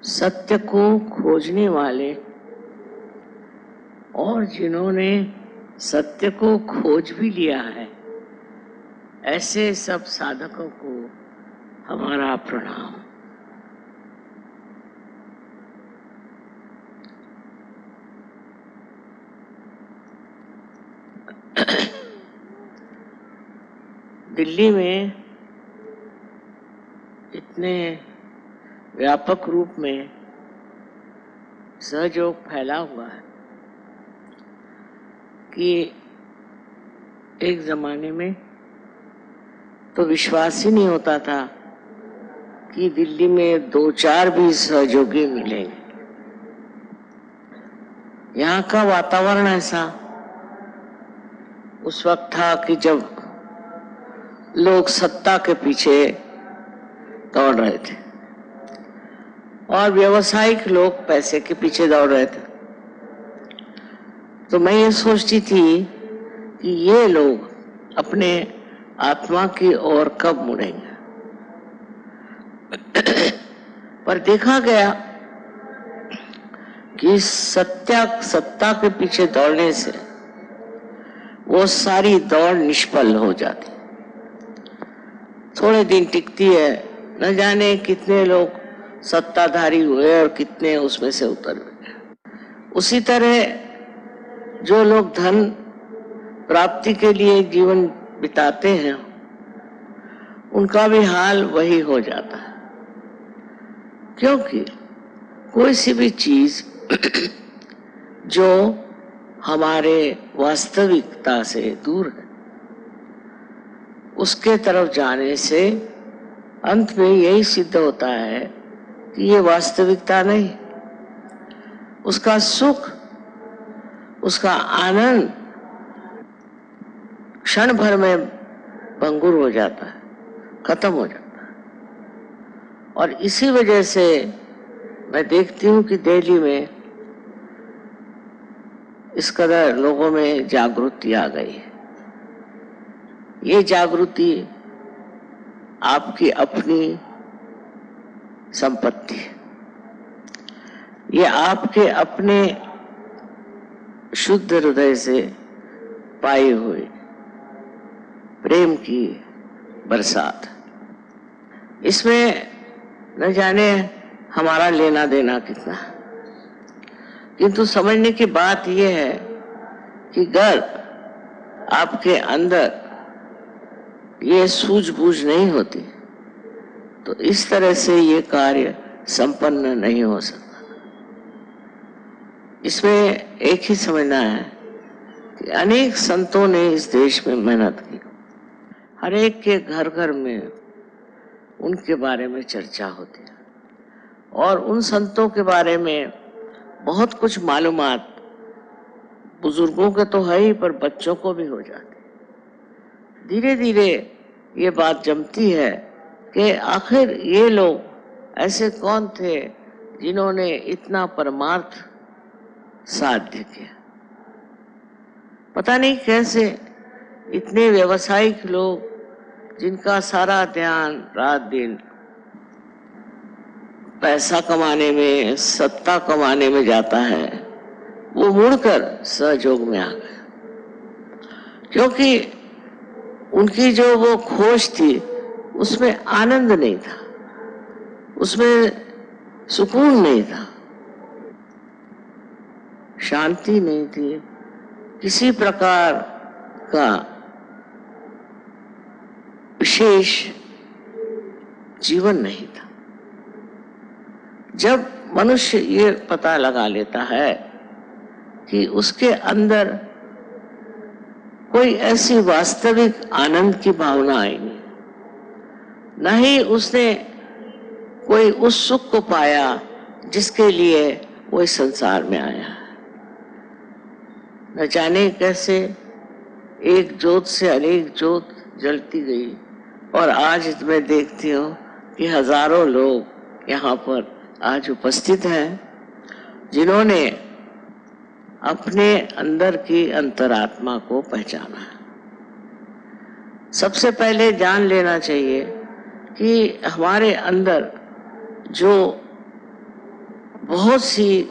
सत्य को खोजने वाले और जिन्होंने सत्य को खोज भी लिया है, ऐसे सब साधकों को हमारा प्रणाम। दिल्ली में इतने व्यापक रूप में सहयोग फैला हुआ है कि एक जमाने में तो विश्वास ही नहीं होता था कि दिल्ली में 2-4 भी सहयोगी मिलेंगे। यहाँ का वातावरण ऐसा उस वक्त था कि जब लोग सत्ता के पीछे दौड़ रहे थे और व्यवसायिक लोग पैसे के पीछे दौड़ रहे थे। तो मैं ये सोचती थी कि ये लोग अपने आत्मा की ओर कब मुड़ेंगे। पर देखा गया कि सत्ता के पीछे दौड़ने से वो सारी दौड़ निष्फल हो जाती, थोड़े दिन टिकती है। न जाने कितने लोग सत्ताधारी हुए और कितने उसमें से उतर गए। उसी तरह जो लोग धन प्राप्ति के लिए जीवन बिताते हैं, उनका भी हाल वही हो जाता है, क्योंकि कोई सी भी चीज जो हमारे वास्तविकता से दूर है, उसके तरफ जाने से अंत में यही सिद्ध होता है कि ये वास्तविकता नहीं। उसका सुख, उसका आनंद क्षण भर में भंगुर हो जाता है, खत्म हो जाता है। और इसी वजह से मैं देखती हूँ कि दिल्ली में इस कदर लोगों में जागृति आ गई है। ये जागृति आपकी अपनी संपत्ति है, ये आपके अपने शुद्ध हृदय से पाई हुई प्रेम की बरसात। इसमें न जाने हमारा लेना देना कितना है, किंतु समझने की बात यह है कि अगर आपके अंदर ये सूझबूझ नहीं होती तो इस तरह से ये कार्य संपन्न नहीं हो सकता। इसमें एक ही समझना है कि अनेक संतों ने इस देश में मेहनत की, हर एक के घर घर में उनके बारे में चर्चा होती है और उन संतों के बारे में बहुत कुछ मालूमात बुजुर्गों के तो है ही, पर बच्चों को भी हो जाती। धीरे धीरे ये बात जमती है कि आखिर ये लोग ऐसे कौन थे जिन्होंने इतना परमार्थ साध्य किया। पता नहीं कैसे इतने व्यवसायिक लोग, जिनका सारा ध्यान रात दिन पैसा कमाने में, सत्ता कमाने में जाता है, वो मुड़कर सहयोग में आ गए, क्योंकि उनकी जो वो खोज थी उसमें आनंद नहीं था, उसमें सुकून नहीं था, शांति नहीं थी, किसी प्रकार का विशेष जीवन नहीं था। जब मनुष्य ये पता लगा लेता है कि उसके अंदर कोई ऐसी वास्तविक आनंद की भावना आएगी, न ही उसने कोई उस सुख को पाया जिसके लिए वो इस संसार में आया है। न जाने कैसे एक ज्योत से अनेक ज्योत जलती गई और आज मैं देखती हूँ कि हजारों लोग यहाँ पर आज उपस्थित हैं, जिन्होंने अपने अंदर की अंतरात्मा को पहचाना है। सबसे पहले जान लेना चाहिए कि हमारे अंदर जो बहुत सी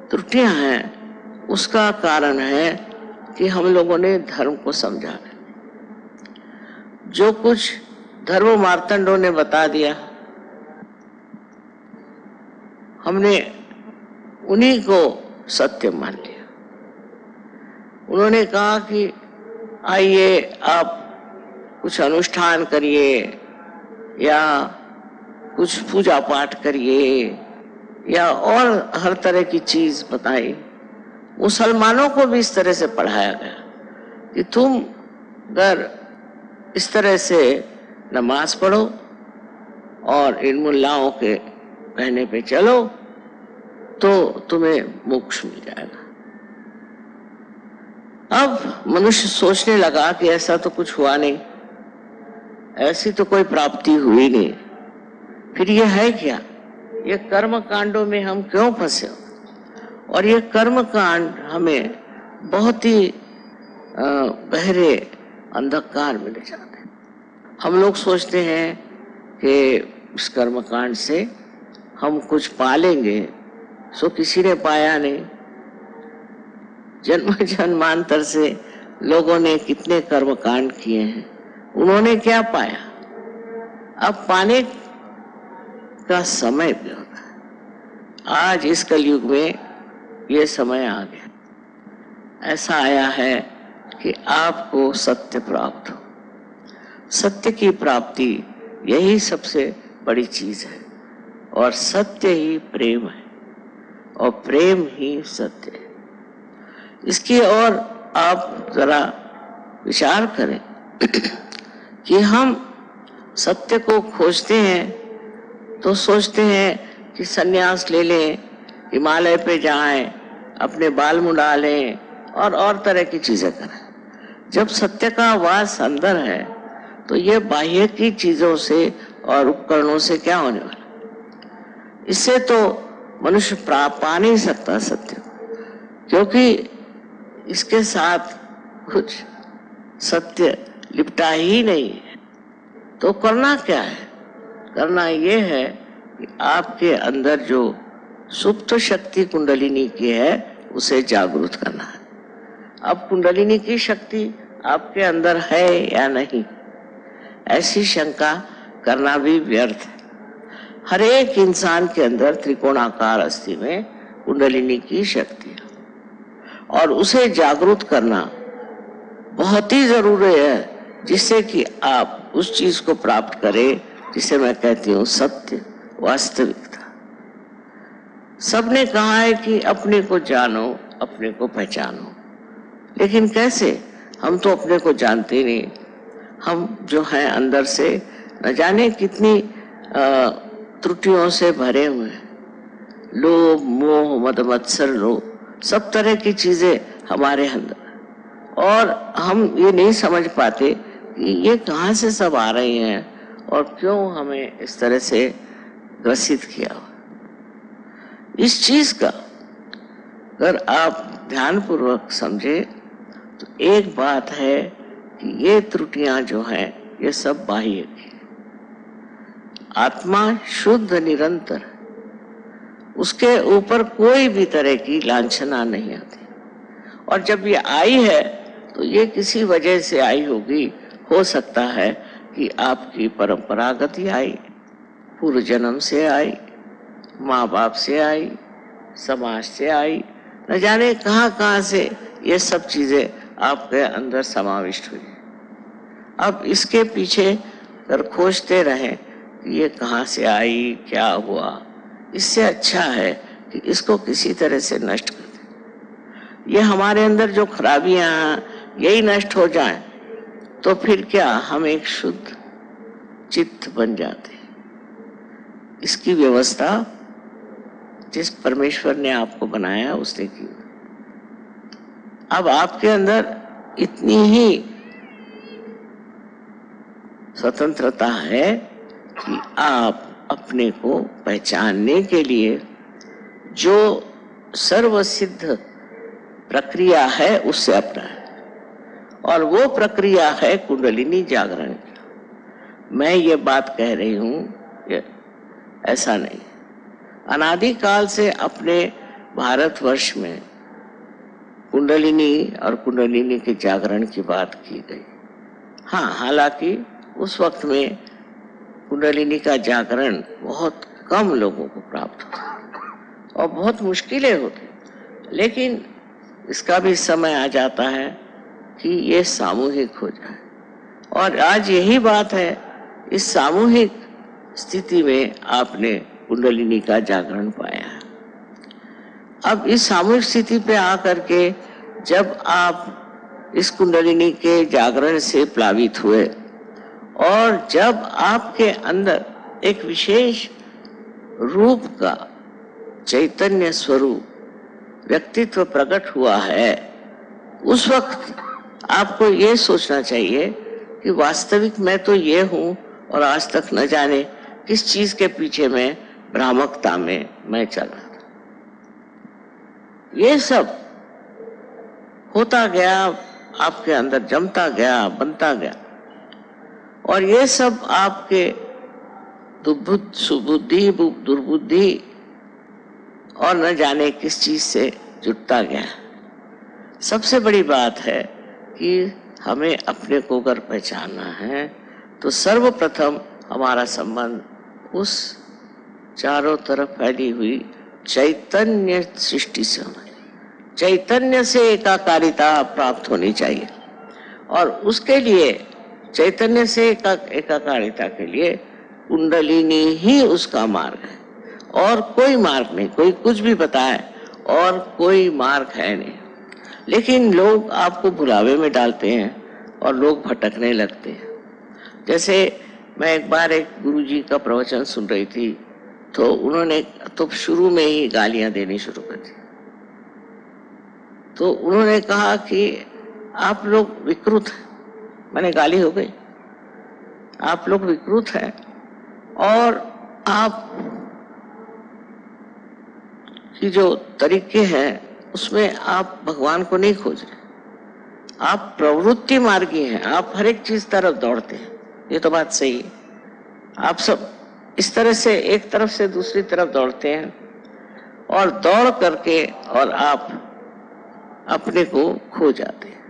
त्रुटियां हैं, उसका कारण है कि हम लोगों ने धर्म को समझा नहीं। जो कुछ धर्म मार्तंडों ने बता दिया, हमने उन्हीं को सत्य मान लिया। उन्होंने कहा कि आइए आप कुछ अनुष्ठान करिए या कुछ पूजा पाठ करिए या और हर तरह की चीज बताई। मुसलमानों को भी इस तरह से पढ़ाया गया कि तुम अगर इस तरह से नमाज पढ़ो और इन मुल्लाओं के कहने पे चलो तो तुम्हें मोक्ष मिल जाएगा। अब मनुष्य सोचने लगा कि ऐसा तो कुछ हुआ नहीं, ऐसी तो कोई प्राप्ति हुई नहीं, फिर ये है क्या? ये कर्म कांडों में हम क्यों फंसे? और ये कर्म कांड हमें बहुत ही गहरे अंधकार में ले जाते हैं। हम लोग सोचते हैं कि इस कर्म कांड से हम कुछ पालेंगे, सो किसी ने पाया नहीं। जन्म जन्मांतर से लोगों ने कितने कर्म कांड किए हैं, उन्होंने क्या पाया? अब पाने का समय भी होता है। आज इस कलयुग में ये समय आ गया, ऐसा आया है कि आपको सत्य प्राप्त हो। सत्य की प्राप्ति यही सबसे बड़ी चीज है, और सत्य ही प्रेम है, और प्रेम ही सत्य है। इसकी ओर आप जरा विचार करें कि हम सत्य को खोजते हैं तो सोचते हैं कि सन्यास ले लें, हिमालय पे जाएं, अपने बाल मुंडा लें और तरह की चीजें करें। जब सत्य का वास अंदर है तो ये बाह्य की चीजों से और उपकरणों से क्या होने वाला? इससे तो मनुष्य पा नहीं सकता सत्य, क्योंकि इसके साथ कुछ सत्य लिपटा ही नहीं है। तो करना क्या है? करना ये है कि आपके अंदर जो सुप्त शक्ति कुंडलिनी की है उसे जागृत करना है। अब कुंडलिनी की शक्ति आपके अंदर है या नहीं, ऐसी शंका करना भी व्यर्थ है। हर एक इंसान के अंदर त्रिकोणाकार अस्थि में कुंडलिनी की शक्ति है, और उसे जागृत करना बहुत ही जरूरी है, जिससे कि आप उस चीज को प्राप्त करें जिसे मैं कहती हूँ सत्य, वास्तविकता। सबने कहा है कि अपने को जानो, अपने को पहचानो, लेकिन कैसे? हम तो अपने को जानते ही नहीं। हम जो हैं अंदर से न जाने कितनी त्रुटियों से भरे हुए हैं। लोभ, मोह, मद, मत्सर, लोभ, सब तरह की चीजें हमारे अंदर, और हम ये नहीं समझ पाते कि ये कहाँ से सब आ रही हैं और क्यों हमें इस तरह से ग्रसित किया हुआ। इस चीज का अगर आप ध्यानपूर्वक समझे तो एक बात है कि ये त्रुटियां जो हैं ये सब बाह्य की। आत्मा शुद्ध निरंतर, उसके ऊपर कोई भी तरह की लांछना नहीं आती, और जब ये आई है तो ये किसी वजह से आई होगी। हो सकता है कि आपकी परंपरागत ही आई, पूर्व जन्म से आई, माँ बाप से आई, समाज से आई, न जाने कहाँ से ये सब चीजें आपके अंदर समाविष्ट हुई। अब इसके पीछे अगर खोजते रहें कि ये कहाँ से आई, क्या हुआ, इससे अच्छा है कि इसको किसी तरह से नष्ट कर दें। ये हमारे अंदर जो खराबियां हैं यही नष्ट हो जाएं तो फिर क्या हम एक शुद्ध चित्त बन जाते हैं। इसकी व्यवस्था जिस परमेश्वर ने आपको बनाया उसने की। अब आपके अंदर इतनी ही स्वतंत्रता है कि आप अपने को पहचानने के लिए जो सर्वसिद्ध प्रक्रिया है उससे अपनाएं, और वो प्रक्रिया है कुंडलिनी जागरण की। मैं ये बात कह रही हूँ, ऐसा नहीं, अनादिकाल से अपने भारतवर्ष में कुंडलिनी और कुंडलिनी के जागरण की बात की गई। हाँ, हालांकि उस वक्त में कुंडलिनी का जागरण बहुत कम लोगों को प्राप्त होता और बहुत मुश्किलें होती, लेकिन इसका भी समय आ जाता है कि ये सामूहिक हो जाए। और आज यही बात है, इस सामूहिक स्थिति में आपने कुंडलिनी का जागरण पाया है। अब इस सामूहिक स्थिति पे आकर के जब आप इस कुंडलिनी के जागरण से प्लावित हुए और जब आपके अंदर एक विशेष रूप का चैतन्य स्वरूप व्यक्तित्व प्रकट हुआ है, उस वक्त आपको ये सोचना चाहिए कि वास्तविक मैं तो ये हूं और आज तक न जाने किस चीज के पीछे मैं भ्रामकता में मैं चल रहा था। ये सब होता गया, आपके अंदर जमता गया, बनता गया, और ये सब आपके सुबुद्धि दुर्बुद्धि और न जाने किस चीज से जुटता गया। सबसे बड़ी बात है कि हमें अपने को अगर पहचानना है तो सर्वप्रथम हमारा संबंध उस चारों तरफ फैली हुई चैतन्य सृष्टि से होना चाहिए। चैतन्य से एकाकारिता प्राप्त होनी चाहिए, और उसके लिए चैतन्य से एकाकारिता के लिए कुंडलिनी ही उसका मार्ग है, और कोई मार्ग नहीं। कोई कुछ भी बताए और कोई मार्ग है नहीं, लेकिन लोग आपको भुलावे में डालते हैं और लोग भटकने लगते हैं। जैसे मैं एक बार एक गुरुजी का प्रवचन सुन रही थी, तो उन्होंने तो शुरू में ही गालियां देनी शुरू कर दी। तो उन्होंने कहा कि आप लोग विकृत हैं। मैंने गाली हो गई, आप लोग विकृत हैं और आप की जो तरीके हैं उसमें आप भगवान को नहीं खोज रहे, आप प्रवृत्ति मार्गी हैं, आप हर एक चीज तरफ दौड़ते हैं। ये तो बात सही है, आप सब इस तरह से एक तरफ से दूसरी तरफ दौड़ते हैं, और दौड़ करके और आप अपने को खो जाते हैं।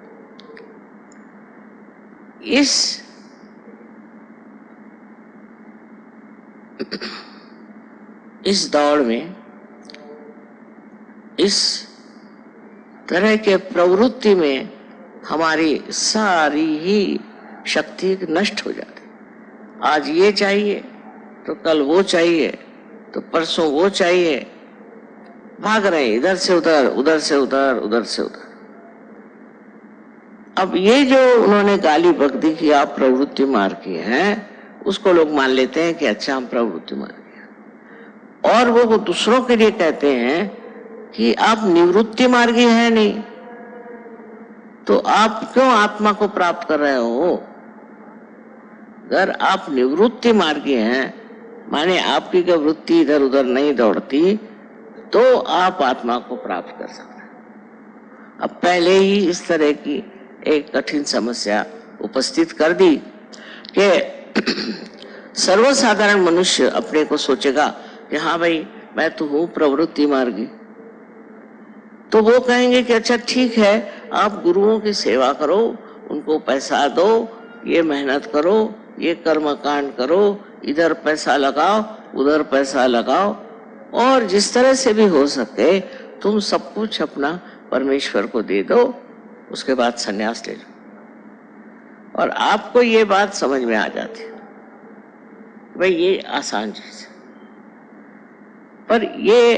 इस दौड़ में इस तरह के प्रवृत्ति में हमारी सारी ही शक्ति नष्ट हो जाती। आज ये चाहिए तो कल वो चाहिए, तो परसों वो चाहिए, भाग रहे इधर से उधर, उधर से उधर, उधर से उधर। अब ये जो उन्होंने गाली बक दी कि आप प्रवृत्ति मार्ग की हैं, उसको लोग मान लेते हैं कि अच्छा हम प्रवृत्ति मार्ग की हैं, और वो दूसरों के लिए कहते हैं कि आप निवृत्ति मार्गी हैं नहीं, तो आप क्यों आत्मा को प्राप्त कर रहे हो? अगर आप निवृत्ति मार्गी हैं, माने आपकी जो वृत्ति इधर उधर नहीं दौड़ती, तो आप आत्मा को प्राप्त कर सकते हैं। अब पहले ही इस तरह की एक कठिन समस्या उपस्थित कर दी कि सर्वसाधारण मनुष्य अपने को सोचेगा कि हाँ भाई मैं तो हूं प्रवृत्ति मार्गी, तो वो कहेंगे कि अच्छा ठीक है, आप गुरुओं की सेवा करो, उनको पैसा दो, ये मेहनत करो, ये कर्म कांड करो, इधर पैसा लगाओ, उधर पैसा लगाओ, और जिस तरह से भी हो सके तुम सब कुछ अपना परमेश्वर को दे दो, उसके बाद संन्यास ले लो। और आपको ये बात समझ में आ जाती है, भाई ये आसान चीज है, पर ये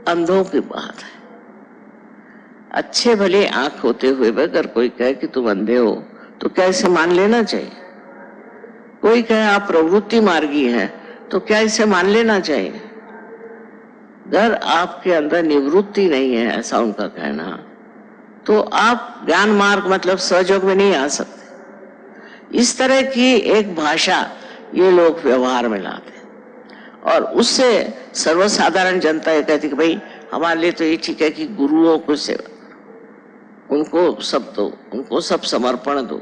अंधों की बात है। अच्छे भले आंख होते हुए अगर कोई कहे कि तुम अंधे हो, तो क्या इसे मान लेना चाहिए? कोई कहे आप प्रवृत्ति मार्गी हैं, तो क्या इसे मान लेना चाहिए? अगर आपके अंदर निवृत्ति नहीं है, ऐसा उनका कहना, तो आप ज्ञान मार्ग मतलब सहयोग में नहीं आ सकते। इस तरह की एक भाषा ये लोग व्यवहार में लाते हैं, और उससे सर्वसाधारण जनता ये कहती कि भाई हमारे लिए तो ये ठीक है कि गुरुओं को सेवा करो, उनको सब दो, उनको सब समर्पण दो।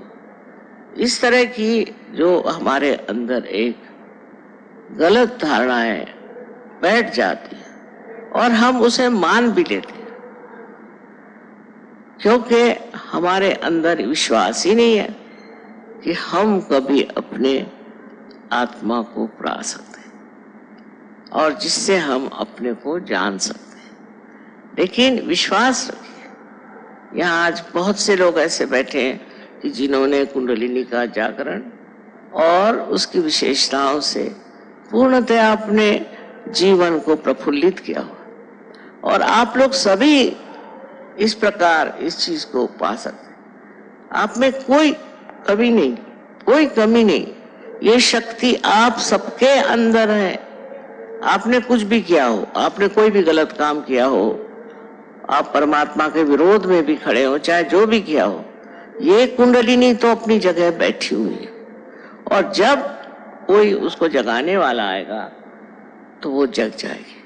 इस तरह की जो हमारे अंदर एक गलत धारणा है, बैठ जाती है और हम उसे मान भी लेते हैं, क्योंकि हमारे अंदर विश्वास ही नहीं है कि हम कभी अपने आत्मा को पा सकते हैं और जिससे हम अपने को जान सकते हैं। लेकिन विश्वास रखिए, यहाँ आज बहुत से लोग ऐसे बैठे हैं कि जिन्होंने कुंडलिनी का जागरण और उसकी विशेषताओं से पूर्णतः अपने जीवन को प्रफुल्लित किया हुआ, और आप लोग सभी इस प्रकार इस चीज को पा सकते हैं। आप में कोई कमी नहीं, कोई कमी नहीं, ये शक्ति आप सबके अंदर है। आपने कुछ भी किया हो, आपने कोई भी गलत काम किया हो, आप परमात्मा के विरोध में भी खड़े हो, चाहे जो भी किया हो, ये कुंडलिनी तो अपनी जगह बैठी हुई है, और जब कोई उसको जगाने वाला आएगा तो वो जग जाएगी।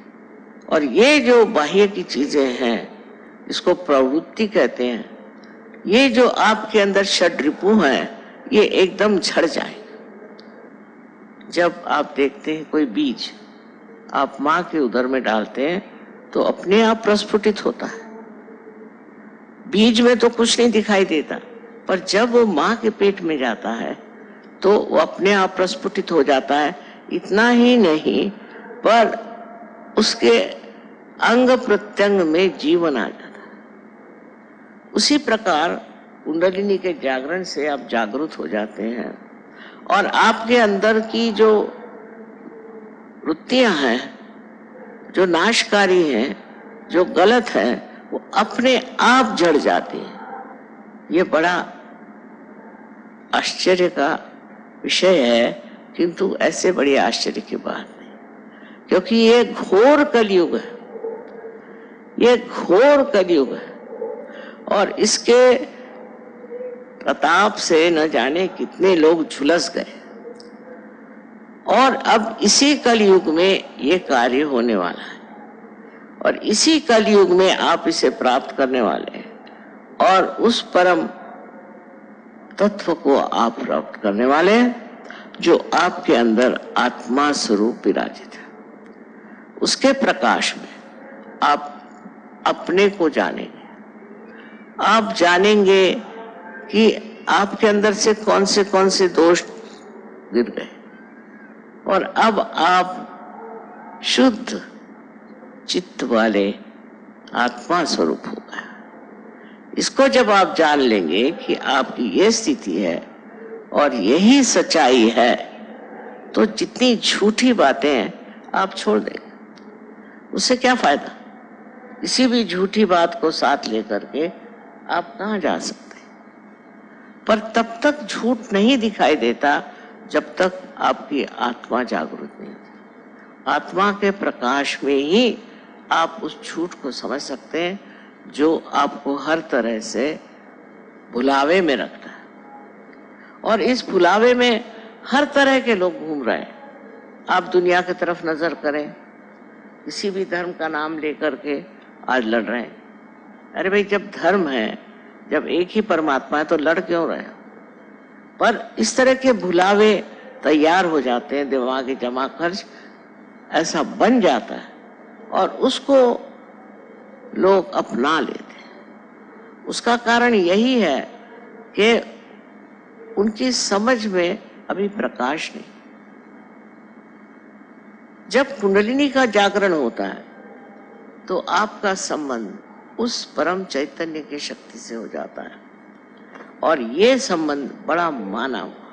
और ये जो बाह्य की चीजें हैं, इसको प्रवृत्ति कहते हैं, ये जो आपके अंदर षड्रिपु हैं, ये एकदम झड़ जाए। जब आप देखते हैं कोई बीज आप माँ के उदर में डालते हैं तो अपने आप प्रस्फुटित होता है। बीज में तो कुछ नहीं दिखाई देता, पर जब वो माँ के पेट में जाता है तो वो अपने आप प्रस्फुटित हो जाता है। इतना ही नहीं, पर उसके अंग प्रत्यंग में जीवन आ जाता है। उसी प्रकार कुंडलिनी के जागरण से आप जागृत हो जाते हैं और आपके अंदर की जो वृत्तियां हैं, जो नाशकारी हैं, जो गलत है, वो अपने आप जड़ जाती हैं। ये बड़ा आश्चर्य का विषय है, किंतु ऐसे बड़ी आश्चर्य की बात नहीं, क्योंकि ये घोर कलयुग है, ये घोर कलयुग है, और इसके प्रताप से न जाने कितने लोग झुलस गए। और अब इसी कलयुग में ये कार्य होने वाला है, और इसी कलयुग में आप इसे प्राप्त करने वाले हैं, और उस परम तत्व को आप प्राप्त करने वाले हैं जो आपके अंदर आत्मा स्वरूप विराजित है। उसके प्रकाश में आप अपने को जानेंगे। आप जानेंगे कि आपके अंदर से कौन से दोष गिर गए, और अब आप शुद्ध चित्त वाले आत्मा स्वरूप हो गए। इसको जब आप जान लेंगे कि आपकी ये स्थिति है और यही सच्चाई है, तो जितनी झूठी बातें हैं आप छोड़ देंगे। उससे क्या फायदा? किसी भी झूठी बात को साथ लेकर के आप कहाँ जा सकते हैं? पर तब तक झूठ नहीं दिखाई देता जब तक आपकी आत्मा जागृत नहीं होती। आत्मा के प्रकाश में ही आप उस झूठ को समझ सकते हैं जो आपको हर तरह से भुलावे में रखता है। और इस भुलावे में हर तरह के लोग घूम रहे हैं। आप दुनिया की तरफ नजर करें, किसी भी धर्म का नाम लेकर के आज लड़ रहे हैं। अरे भाई, जब धर्म है, जब एक ही परमात्मा है, तो लड़ क्यों रहे हो? पर इस तरह के भुलावे तैयार हो जाते हैं, दिमागी जमा खर्च ऐसा बन जाता है, और उसको लोग अपना लेते हैं। उसका कारण यही है कि उनकी समझ में अभी प्रकाश नहीं। जब कुंडलिनी का जागरण होता है तो आपका संबंध उस परम चैतन्य की शक्ति से हो जाता है, और ये संबंध बड़ा माना हुआ।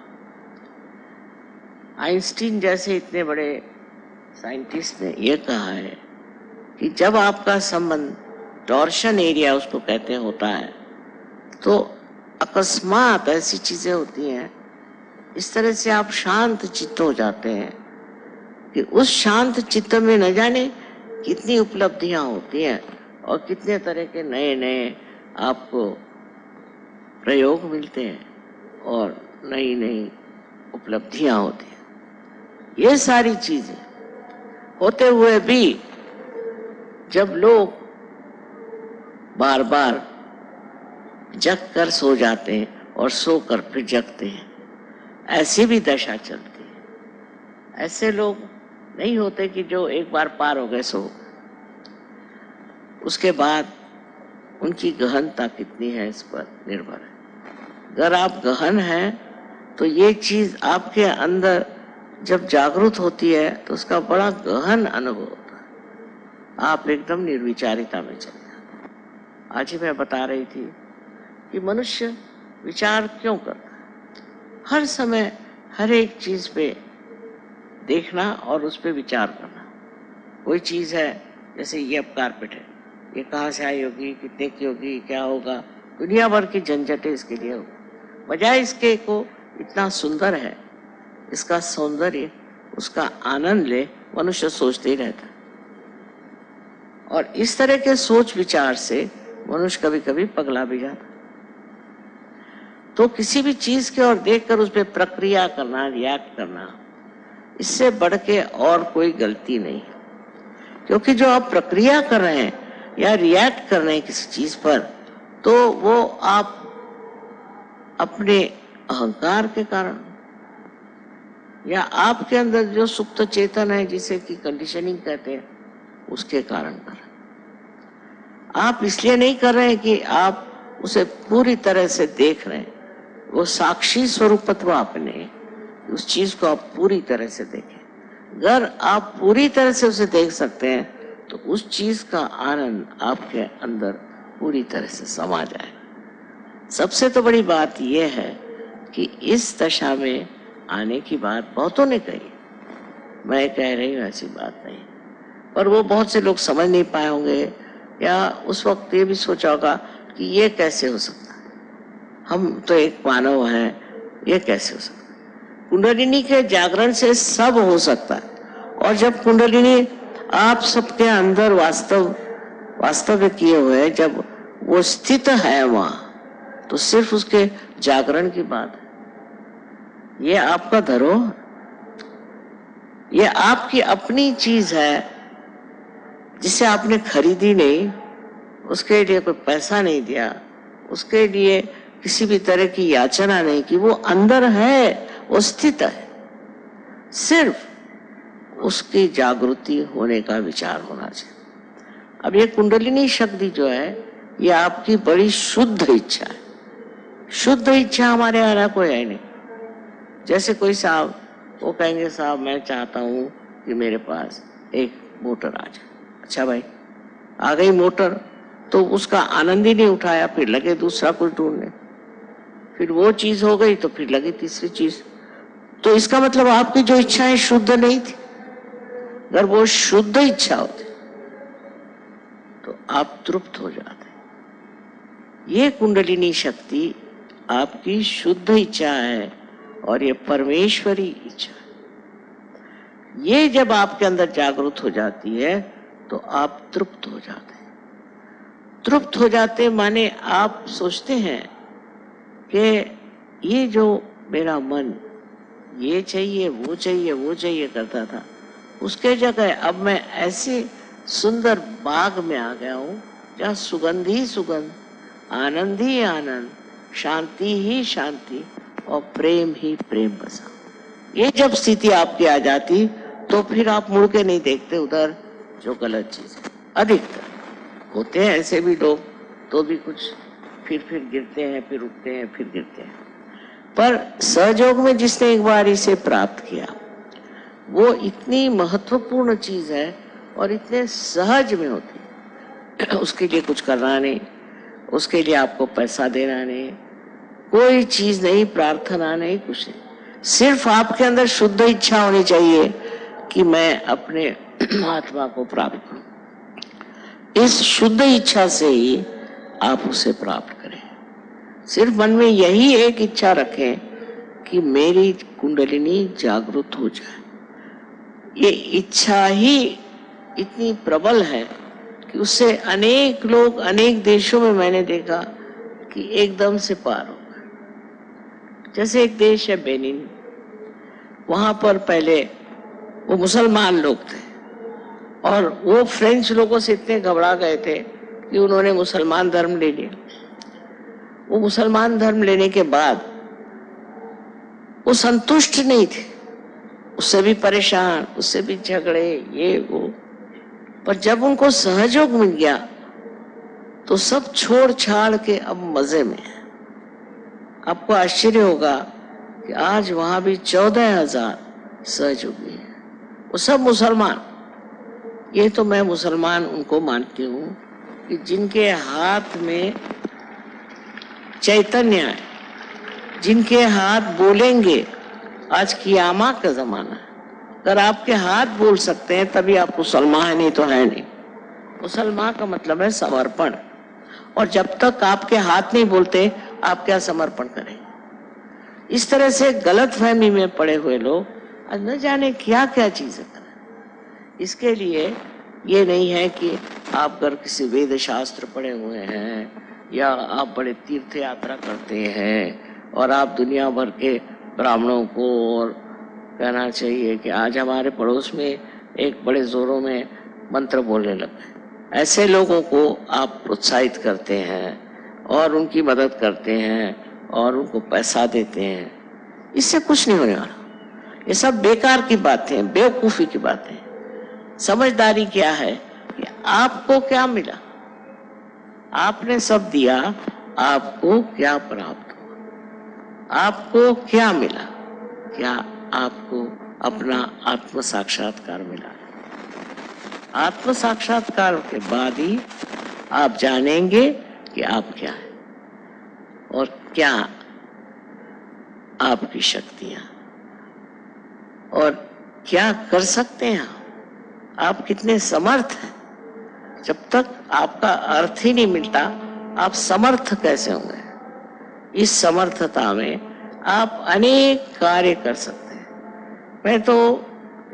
आइंस्टीन जैसे इतने बड़े साइंटिस्ट ने यह कहा है कि जब आपका संबंध टॉर्शन एरिया उसको कहते होता है, तो अकस्मात ऐसी चीजें होती हैं, इस तरह से आप शांत चित्त हो जाते हैं कि उस शांत चित्त में न जाने कितनी उपलब्धियां होती हैं, और कितने तरह के नए नए आपको प्रयोग मिलते हैं, और नई नई उपलब्धियां होती हैं। ये सारी चीजें होते हुए भी जब लोग बार बार जग कर सो जाते हैं और सोकर फिर जगते हैं, ऐसी भी दशा चलती है। ऐसे लोग नहीं होते कि जो एक बार पार हो गए सो। उसके बाद उनकी गहनता कितनी है इस पर निर्भर है। अगर आप गहन हैं तो ये चीज आपके अंदर जब जागृत होती है तो उसका बड़ा गहन अनुभव होता है। आप एकदम निर्विचारिता में चले जाते। आज ही मैं बता रही थी कि मनुष्य विचार क्यों करता है, हर समय हर एक चीज पे देखना और उस पे विचार करना। कोई चीज है, जैसे ये अब कारपेट है, ये कहाँ से आई होगी, कितने की होगी, क्या होगा, दुनिया भर की झंझटें इसके लिए होगी। बजाय इसके को इतना सुंदर है, इसका सौंदर्य, उसका आनंद ले, मनुष्य सोचते ही रहता है। और इस तरह के सोच विचार से मनुष्य कभी कभी पगला भी जाता है। तो किसी भी चीज की ओर देखकर उस पर प्रक्रिया करना, रिएक्ट करना, इससे बढ़ के और कोई गलती नहीं है। क्योंकि जो आप प्रक्रिया कर रहे हैं या रिएक्ट कर रहे हैं किसी चीज पर, तो वो आप अपने अहंकार के कारण या आपके अंदर जो सुप्त चेतन है, जिसे कि कंडीशनिंग कहते हैं, उसके कारण कर रहे हैं। आप इसलिए नहीं कर रहे हैं कि आप उसे पूरी तरह से देख रहे हैं। वो साक्षी स्वरूपत्व आपने उस चीज को आप पूरी तरह से देखें। अगर आप पूरी तरह से उसे देख सकते हैं तो उस चीज का आनंद आपके अंदर पूरी तरह से समा जाए। सबसे तो बड़ी बात यह है कि इस दशा में आने की बात बहुतों ने कही, मैं कह रही हूँ ऐसी बात नहीं, पर वो बहुत से लोग समझ नहीं पाए होंगे या उस वक्त ये भी सोचा होगा कि ये कैसे हो सकता है, हम तो एक मानव हैं, ये कैसे हो सकता है। कुंडलिनी के जागरण से सब हो सकता है। और जब कुंडलिनी आप सबके अंदर वास्तव्य किए हुए, जब वो स्थित है वहां, तो सिर्फ उसके जागरण की बात है। ये आपका धरोहर, ये आपकी अपनी चीज है जिसे आपने खरीदी नहीं, उसके लिए कोई पैसा नहीं दिया, उसके लिए किसी भी तरह की याचना नहीं की। वो अंदर है, वो स्थित है। सिर्फ उसकी जागृति होने का विचार होना चाहिए। अब ये कुंडलिनी शक्ति जो है, ये आपकी बड़ी शुद्ध इच्छा है। शुद्ध इच्छा हमारे यहाँ ना कोई है नहीं। जैसे कोई साहब वो कहेंगे, साहब मैं चाहता हूं कि मेरे पास एक मोटर आ जाए। अच्छा भाई, आ गई मोटर, तो उसका आनंद ही नहीं उठाया, फिर लगे दूसरा कुछ ढूंढने, फिर वो चीज हो गई तो फिर लगी तीसरी चीज। तो इसका मतलब आपकी जो इच्छाएं शुद्ध नहीं थी। अगर वो शुद्ध इच्छा होती तो आप तृप्त हो जाते। ये कुंडलिनी शक्ति आपकी शुद्ध इच्छा है और ये परमेश्वरी इच्छा है। ये जब आपके अंदर जागृत हो जाती है तो आप तृप्त हो जाते हैं। तृप्त हो जाते माने आप सोचते हैं कि ये जो मेरा मन ये चाहिए वो चाहिए वो चाहिए करता था, उसके जगह अब मैं ऐसे सुंदर बाग में आ गया हूँ जहाँ सुगंध ही सुगंध, आनंद ही आनंद, शांति ही शांति और प्रेम ही प्रेम बसा। ये जब स्थिति आपकी आ जाती तो फिर आप मुड़ के नहीं देखते उधर जो गलत चीज है। अधिकतर होते हैं ऐसे भी लोग, तो भी कुछ फिर गिरते हैं, फिर उठते हैं, फिर गिरते हैं। पर सहयोग में जिसने एक बार इसे प्राप्त किया, वो इतनी महत्वपूर्ण चीज है और इतने सहज में होती है। उसके लिए कुछ करना नहीं, उसके लिए आपको पैसा देना नहीं, कोई चीज नहीं, प्रार्थना नहीं, कुछ नहीं। सिर्फ आपके अंदर शुद्ध इच्छा होनी चाहिए कि मैं अपने आत्मा को प्राप्त करूं। इस शुद्ध इच्छा से ही आप उसे प्राप्त करें। सिर्फ मन में यही एक इच्छा रखें कि मेरी कुंडलिनी जागृत हो जाए। ये इच्छा ही इतनी प्रबल है कि उससे अनेक लोग अनेक देशों में मैंने देखा कि एकदम से पार हो गए। जैसे एक देश है बेनिन, वहां पर पहले वो मुसलमान लोग थे और वो फ्रेंच लोगों से इतने घबरा गए थे कि उन्होंने मुसलमान धर्म ले लिया। वो मुसलमान धर्म लेने के बाद वो संतुष्ट नहीं थे। उससे भी परेशान, उससे भी झगड़े, ये वो। पर जब उनको सहयोग मिल गया तो सब छोड़ छाड़ के अब मजे में है। आपको आश्चर्य होगा कि आज वहां भी 14,000 सहयोगी हैं, वो सब मुसलमान। ये तो मैं मुसलमान उनको मानती हूँ कि जिनके हाथ में चैतन्य है, जिनके हाथ बोलेंगे। आज कियामा का जमाना है, अगर आपके हाथ बोल सकते हैं तभी आप मुसलमान हैं, नहीं तो है नहीं। मुसलमान का मतलब है समर्पण, और जब तक आपके हाथ नहीं बोलते आप क्या समर्पण करें। इस तरह से गलत फहमी में पड़े हुए लोग न जाने क्या क्या चीजें करें। इसके लिए ये नहीं है कि आप अगर किसी वेद शास्त्र पढ़े हुए हैं या आप बड़े तीर्थ यात्रा करते हैं और आप दुनिया भर के ब्राह्मणों को, और कहना चाहिए कि आज हमारे पड़ोस में एक बड़े जोरों में मंत्र बोलने लगे, ऐसे लोगों को आप प्रोत्साहित करते हैं और उनकी मदद करते हैं और उनको पैसा देते हैं, इससे कुछ नहीं होने वाला। ये सब बेकार की बातें, बेवकूफी की बातें। समझदारी क्या है कि आपको क्या मिला, आपने सब दिया, आपको क्या प्राप्त हुआ, आपको क्या मिला, क्या आपको अपना आत्म साक्षात्कार मिला। आत्म साक्षात्कार के बाद ही आप जानेंगे कि आप क्या है और क्या आपकी शक्तियां, और क्या कर सकते हैं आप कितने समर्थ हैं। जब तक आपका अर्थ ही नहीं मिलता आप समर्थ कैसे होंगे। इस समर्थता में आप अनेक कार्य कर सकते हैं। मैं तो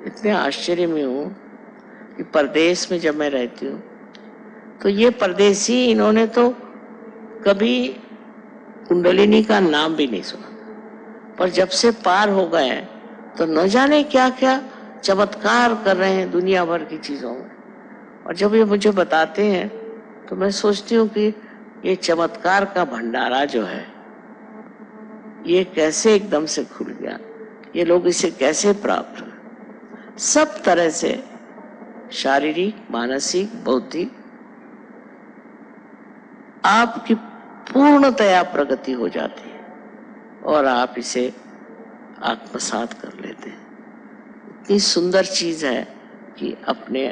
इतने आश्चर्य में हूँ कि परदेश में जब मैं रहती हूँ तो ये परदेसी, इन्होंने तो कभी कुंडलिनी का नाम भी नहीं सुना, पर जब से पार हो गए तो न जाने क्या क्या चमत्कार कर रहे हैं दुनिया भर की चीजों में। और जब ये मुझे बताते हैं तो मैं सोचती हूँ कि ये चमत्कार का भंडारा जो है ये कैसे एकदम से खुल गया, ये लोग इसे कैसे प्राप्त हुए। सब तरह से शारीरिक, मानसिक, बौद्धिक आपकी पूर्णतया प्रगति हो जाती है और आप इसे आत्मसात कर लेते हैं। इतनी सुंदर चीज है कि अपने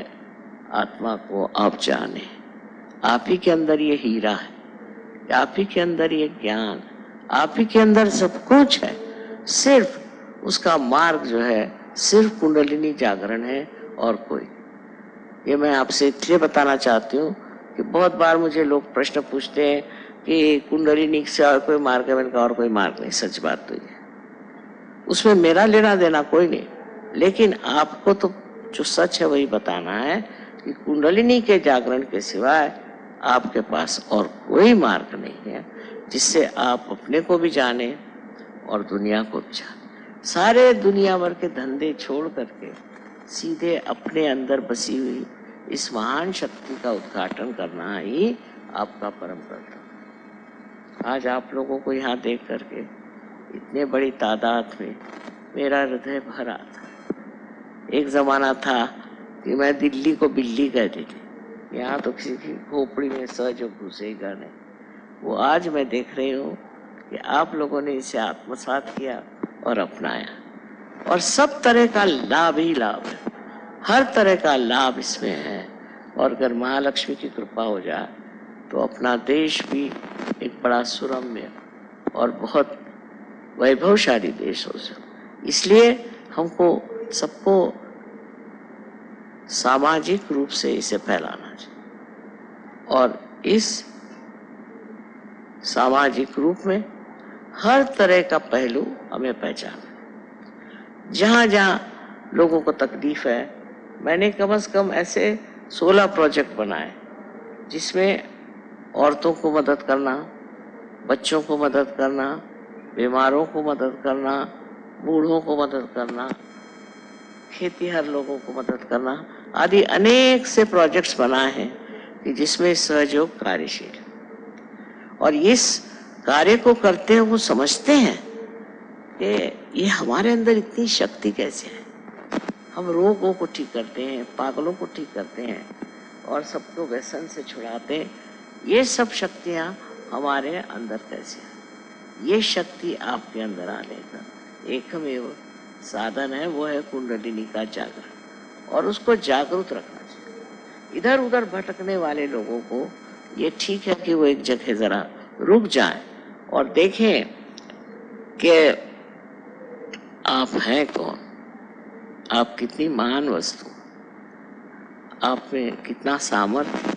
आत्मा को आप जाने। आप ही के अंदर ये हीरा है, आप ही के अंदर ये ज्ञान, आप ही के अंदर सब कुछ है। सिर्फ उसका मार्ग जो है सिर्फ कुंडलिनी जागरण है और कोई। ये मैं आपसे इसलिए बताना चाहती हूँ कि बहुत बार मुझे लोग प्रश्न पूछते हैं कि कुंडलिनी से और कोई मार्ग है। मैंने कहा और कोई मार्ग नहीं। सच बात तो ये, उसमें मेरा लेना देना कोई नहीं, लेकिन आपको तो जो सच है वही बताना है कि कुंडलिनी के जागरण के सिवाय आपके पास और कोई मार्ग नहीं है जिससे आप अपने को भी जाने और दुनिया को भी जाने। सारे दुनिया भर के धंधे छोड़ करके सीधे अपने अंदर बसी हुई इस महान शक्ति का उद्घाटन करना ही आपका परम कर्तव्य। आज आप लोगों को यहाँ देख करके इतने बड़ी तादाद में मेरा हृदय भरा था। एक जमाना था कि मैं दिल्ली को बिल्ली कहती थी, यहाँ तो किसी की खोपड़ी में सहज घुसेगा नहीं। वो आज मैं देख रही हूँ कि आप लोगों ने इसे आत्मसात किया और अपनाया, और सब तरह का लाभ ही लाभ है, हर तरह का लाभ इसमें है। और अगर महालक्ष्मी की कृपा हो जाए तो अपना देश भी एक बड़ा सुरम्य और बहुत वैभवशाली देश हो सके। इसलिए हमको सबको सामाजिक रूप से इसे फैलाना चाहिए, और इस सामाजिक रूप में हर तरह का पहलू हमें पहचाना। जहाँ जहाँ लोगों को तकलीफ है, मैंने कम से कम ऐसे 16 प्रोजेक्ट बनाए जिसमें औरतों को मदद करना, बच्चों को मदद करना, बीमारों को मदद करना, बूढ़ों को मदद करना, खेतीहर लोगों को मदद करना आदि अनेक से प्रोजेक्ट्स बनाए हैं कि जिसमें सहयोग कार्यशील। और इस कार्य को करते हैं वो समझते हैं कि ये हमारे अंदर इतनी शक्ति कैसे है। हम रोगों को ठीक करते हैं, पागलों को ठीक करते हैं और सबको व्यसन से छुड़ाते हैं। ये सब शक्तियाँ हमारे अंदर कैसे हैं? ये शक्ति आपके अंदर आने का एकमेव साधन है, वो है कुंडलिनी का जागरण, और उसको जागरूक रखना चाहिए। इधर उधर भटकने वाले लोगों को ये ठीक है कि वो एक जगह जरा रुक जाएं और देखें कि आप हैं कौन, आप कितनी महान वस्तु, आप में कितना सामर्थ्य,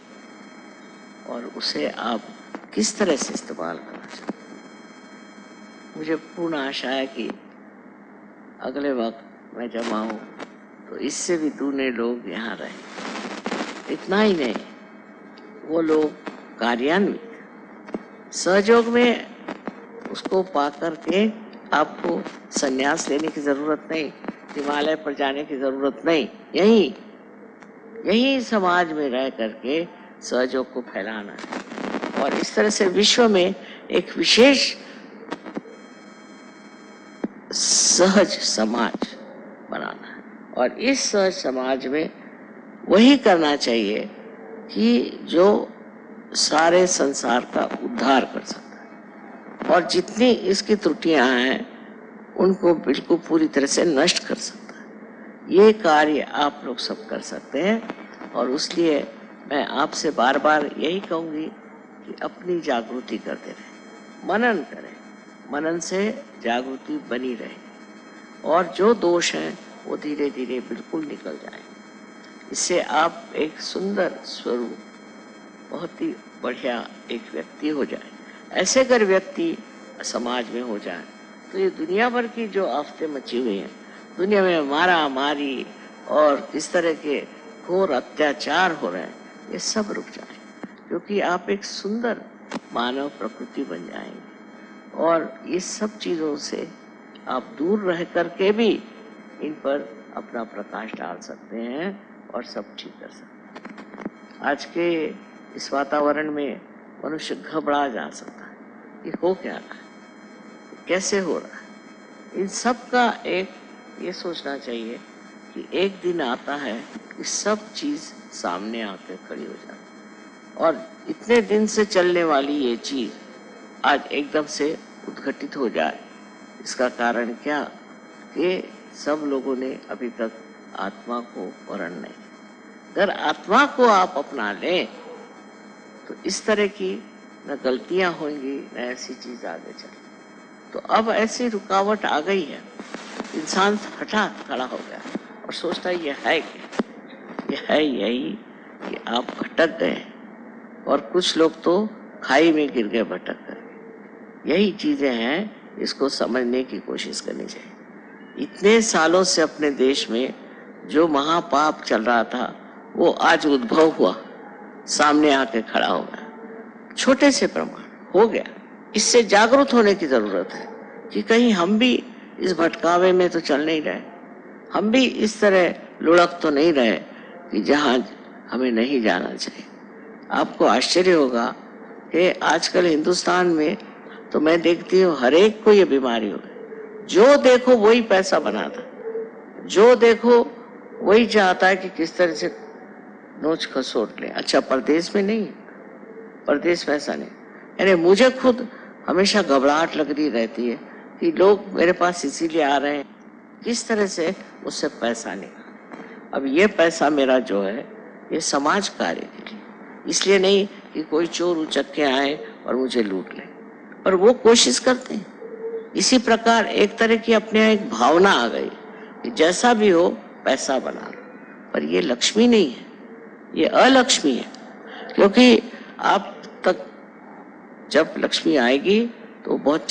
और उसे आप किस तरह से इस्तेमाल करना चाहिए। मुझे पूर्ण आशा है कि अगले वक्त मैं जब आऊँ तो इससे भी दूने लोग यहाँ रहे। इतना ही नहीं, वो लोग कार्यान्वित सहयोग में उसको पा करके आपको संन्यास लेने की जरूरत नहीं, हिमालय पर जाने की जरूरत नहीं, यही समाज में रह करके सहयोग को फैलाना है और इस तरह से विश्व में एक विशेष सहज समाज बनाना है। और इस सहज समाज में वही करना चाहिए कि जो सारे संसार का उद्धार कर सकता है और जितनी इसकी त्रुटियां हैं उनको बिल्कुल पूरी तरह से नष्ट कर सकता है। ये कार्य आप लोग सब कर सकते हैं और इसलिए मैं आपसे बार बार यही कहूँगी कि अपनी जागृति करते रहें, मनन करें, मनन से जागृति बनी रहे और जो दोष हैं वो धीरे धीरे बिल्कुल निकल जाएंगे। इससे आप एक सुंदर स्वरूप, बहुत ही बढ़िया एक व्यक्ति हो जाए। ऐसे अगर व्यक्ति समाज में हो जाए तो ये दुनिया भर की जो आफतें मची हुई हैं, दुनिया में मारा मारी और इस तरह के घोर अत्याचार हो रहे हैं, ये सब रुक जाए, क्योंकि आप एक सुंदर मानव प्रकृति बन जाएंगे और ये सब चीज़ों से आप दूर रह करके भी इन पर अपना प्रकाश डाल सकते हैं और सब ठीक कर सकते हैं। आज के इस वातावरण में मनुष्य घबरा जा सकता है कि हो क्या रहा है, कैसे हो रहा है। इन सब का एक ये सोचना चाहिए कि एक दिन आता है कि सब चीज़ सामने आकर खड़ी हो जाती और इतने दिन से चलने वाली ये चीज़ आज एकदम से उद्घटित हो जाए। इसका कारण क्या कि सब लोगों ने अभी तक आत्मा को वर्ण नहीं। अगर आत्मा को आप अपना लें तो इस तरह की न गलतियां होंगी न ऐसी चीज आगे चले। तो अब ऐसी रुकावट आ गई है, इंसान हठा खड़ा हो गया और सोचता है ये है क्या, ये है यही कि आप भटक गए और कुछ लोग तो खाई में गिर गए भटक कर। यही चीजें हैं, इसको समझने की कोशिश करनी चाहिए। इतने सालों से अपने देश में जो महापाप चल रहा था वो आज उद्भव हुआ, सामने आके खड़ा हो गया, छोटे से प्रमाण हो गया। इससे जागरूक होने की जरूरत है कि कहीं हम भी इस भटकावे में तो चल नहीं रहे, हम भी इस तरह लुढ़क तो नहीं रहे कि जहाँ हमें नहीं जाना चाहिए। आपको आश्चर्य होगा कि आजकल हिंदुस्तान में तो मैं देखती हूँ हर एक को ये बीमारी हो गई। जो देखो वही पैसा बनाता, जो देखो वही चाहता है कि किस तरह से नोच खसोट ले। अच्छा, परदेश में नहीं, परदेश में ऐसा नहीं। यानी मुझे खुद हमेशा घबराहट लग रही रहती है कि लोग मेरे पास इसीलिए आ रहे हैं किस तरह से उससे पैसा निकाले। अब ये पैसा मेरा जो है ये समाज कार्य के लिए, इसलिए नहीं कि कोई चोर उचक के आए और मुझे लूट ले, पर वो कोशिश करते हैं। इसी प्रकार एक तरह की अपने यहाँ एक भावना आ गई कि जैसा भी हो पैसा बना लो, पर ये लक्ष्मी नहीं है, ये अलक्ष्मी है। क्योंकि आप तक जब लक्ष्मी आएगी तो बहुत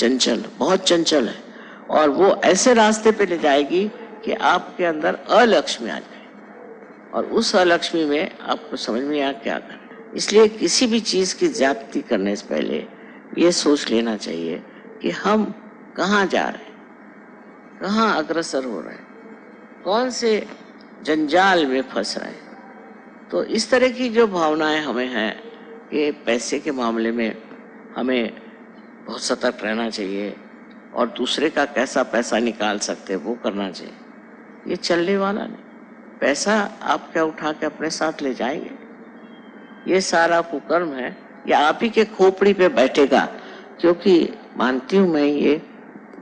चंचल है और वो ऐसे रास्ते पे ले जाएगी कि आपके अंदर अलक्ष्मी आ जाए और उस अलक्ष्मी में आपको समझ में आ क्या करना। इसलिए किसी भी चीज की ज्यादती करने से पहले ये सोच लेना चाहिए कि हम कहाँ जा रहे हैं, कहाँ अग्रसर हो रहे हैं, कौन से जंजाल में फंस रहे हैं। तो इस तरह की जो भावनाएं हमें हैं कि पैसे के मामले में हमें बहुत सतर्क रहना चाहिए और दूसरे का कैसा पैसा निकाल सकते वो करना चाहिए, ये चलने वाला नहीं। पैसा आप क्या उठा के अपने साथ ले जाएंगे? ये सारा कुकर्म है, ये आप ही के खोपड़ी पे बैठेगा, क्योंकि मानती हूं मैं ये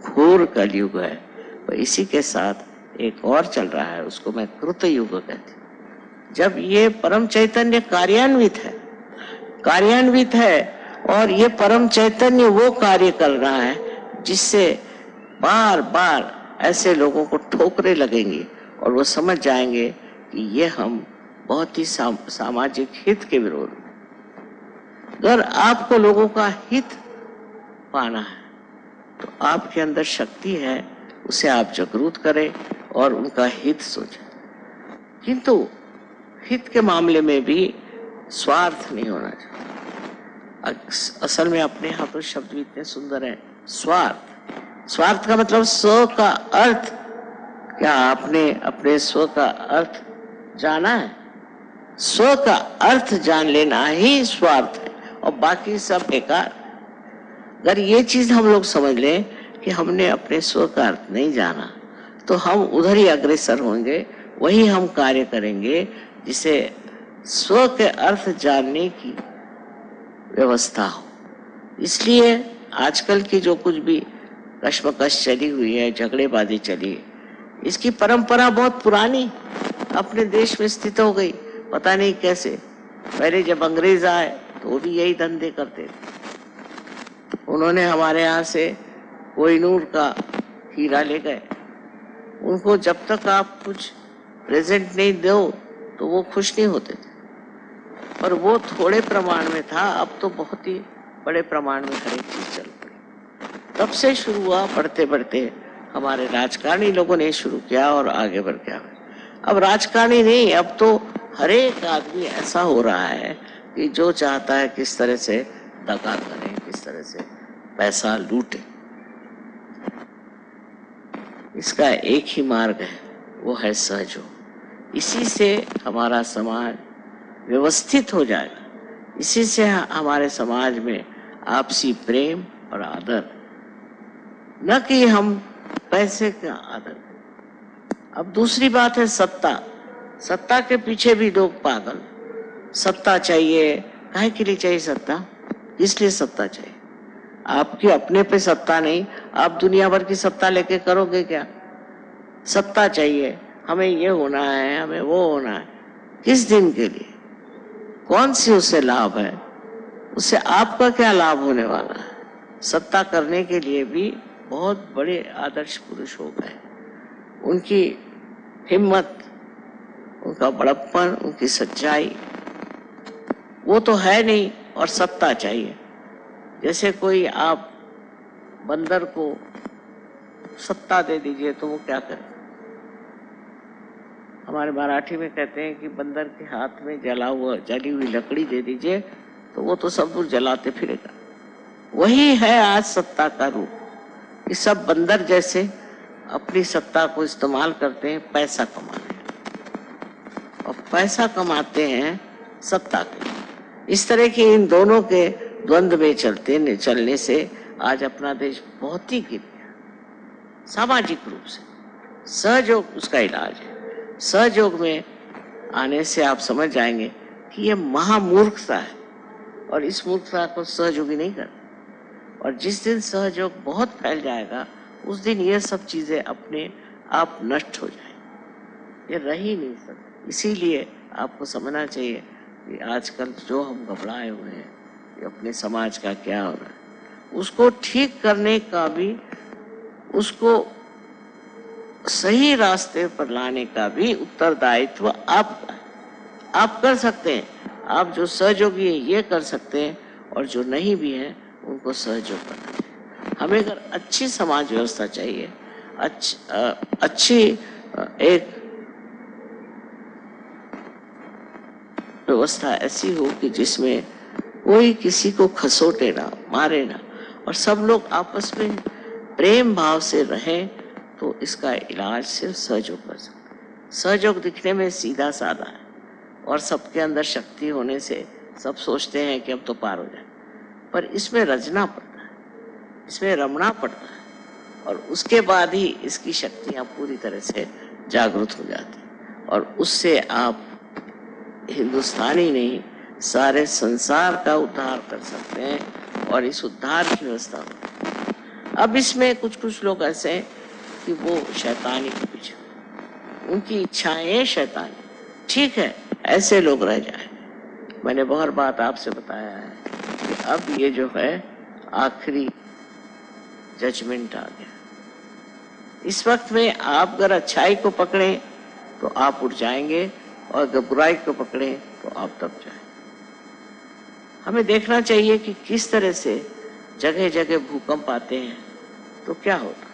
घोर कलयुग है। और इसी के साथ एक और चल रहा है, उसको मैं कृत युग कहती हूँ। जब ये परम चैतन्य कार्यान्वित है और ये परम चैतन्य वो कार्य कर रहा है जिससे बार बार ऐसे लोगों को ठोकरें लगेंगी और वो समझ जाएंगे कि ये हम बहुत ही सामाजिक हित के विरोध में। अगर आपको लोगों का हित पाना है तो आपके अंदर शक्ति है, उसे आप जागरूक करें और उनका हित सोचें। किंतु हित के मामले में भी स्वार्थ नहीं होना चाहिए। असल में अपने यहाँ तो शब्द भी इतने सुंदर हैं। स्वार्थ का मतलब स्व का अर्थ। क्या आपने अपने स्व का अर्थ जाना है? स्व का अर्थ जान लेना ही स्वार्थ है और बाकी सब बेकार। अगर ये चीज हम लोग समझ लें कि हमने अपने स्व का अर्थ नहीं जाना, तो हम उधर ही अग्रसर होंगे, वही हम कार्य करेंगे जिसे स्व के अर्थ जानने की व्यवस्था हो। इसलिए आजकल की जो कुछ भी कश्मकश चली हुई है, झगड़ेबाजी चली है, इसकी परंपरा बहुत पुरानी अपने देश में स्थित हो गई। पता नहीं कैसे। पहले जब अंग्रेज आए तो वो भी यही धंधे करते थे। उन्होंने हमारे यहाँ से कोहिनूर का हीरा ले गए। उनको जब तक आप कुछ प्रेजेंट नहीं दो तो वो खुश नहीं होते थे। और वो थोड़े प्रमाण में था, अब तो बहुत ही बड़े प्रमाण में हर एक चीज चल पड़ी। तब से शुरू हुआ, बढ़ते बढ़ते हमारे राजकारणी लोगों ने शुरू किया और आगे बढ़ गया। अब राजकारणी नहीं, अब तो हर एक आदमी ऐसा हो रहा है कि जो चाहता है किस तरह से दगा करें, किस तरह से पैसा लूटे। इसका एक ही मार्ग है, वो है सहयोग। इसी से हमारा समाज व्यवस्थित हो जाएगा। इसी से हमारे समाज में आपसी प्रेम और आदर, न कि हम पैसे का आदर। अब दूसरी बात है सत्ता के पीछे भी लोग पागल। सत्ता चाहिए, काहे के लिए चाहिए सत्ता? किस लिए सत्ता चाहिए? आपकी अपने पे सत्ता नहीं, आप दुनिया भर की सत्ता लेके करोगे क्या? सत्ता चाहिए, हमें ये होना है, हमें वो होना है। किस दिन के लिए? कौन सी उससे लाभ है? उससे आपका क्या लाभ होने वाला है? सत्ता करने के लिए भी बहुत बड़े आदर्श पुरुष हो गए। उनकी हिम्मत, उनका बड़प्पन, उनकी सच्चाई, वो तो है नहीं और सत्ता चाहिए। जैसे कोई आप बंदर को सत्ता दे दीजिए तो वो क्या करे? हमारे मराठी में कहते हैं कि बंदर के हाथ में जली हुई लकड़ी दे दीजिए तो वो तो सब दूर जलाते फिरेगा। वही है आज सत्ता का रूप कि सब बंदर जैसे अपनी सत्ता को इस्तेमाल करते हैं पैसा कमाने, और पैसा कमाते हैं सत्ता के। इस तरह के इन दोनों के द्वंद्व में चलने से आज अपना देश बहुत ही गिर गया सामाजिक रूप से। सहयोग उसका इलाज है। सहयोग में आने से आप समझ जाएंगे कि ये महामूर्खता है और इस मूर्खता को सहयोगी नहीं करते। और जिस दिन सहयोग बहुत फैल जाएगा उस दिन ये सब चीजें अपने आप नष्ट हो जाएंगी, ये रह ही नहीं सकती। इसीलिए आपको समझना चाहिए कि आजकल जो हम घबराए हुए हैं कि अपने समाज का क्या हो रहा है, उसको ठीक करने का भी, उसको सही रास्ते पर लाने का भी उत्तरदायित्व आपका है। आप कर सकते हैं। आप जो सहयोगी है ये कर सकते हैं और जो नहीं भी है उनको सहयोग करना चाहिए। हमें अगर अच्छी समाज व्यवस्था चाहिए, अच्छी एक व्यवस्था ऐसी हो कि जिसमें कोई किसी को खसोटे ना, मारे ना, और सब लोग आपस में प्रेम भाव से रहें, तो इसका इलाज सिर्फ सहयोग कर सकते हैं। सहयोग दिखने में सीधा साधा है और सबके अंदर शक्ति होने से सब सोचते हैं कि अब तो पार हो जाए, पर इसमें रचना पड़ता है, इसमें रमना पड़ता है और उसके बाद ही इसकी शक्तियां पूरी तरह से जागृत हो जाती हैं और उससे आप हिंदुस्तानी नहीं सारे संसार का उद्धार कर सकते हैं और इस उद्धार की व्यवस्था हो। अब इसमें कुछ कुछ लोग ऐसे हैं कि वो शैतानी के पीछे, उनकी इच्छाएं शैतानी, ठीक है, ऐसे लोग रह जाए। मैंने बहुत बात आपसे बताया है कि अब ये जो है आखिरी जजमेंट आ गया। इस वक्त में आप अगर अच्छाई को पकड़े तो आप उठ जाएंगे और अगर बुराई को पकड़े तो आप दब जाएंगे। हमें देखना चाहिए कि किस तरह से जगह जगह भूकंप आते हैं तो क्या होता।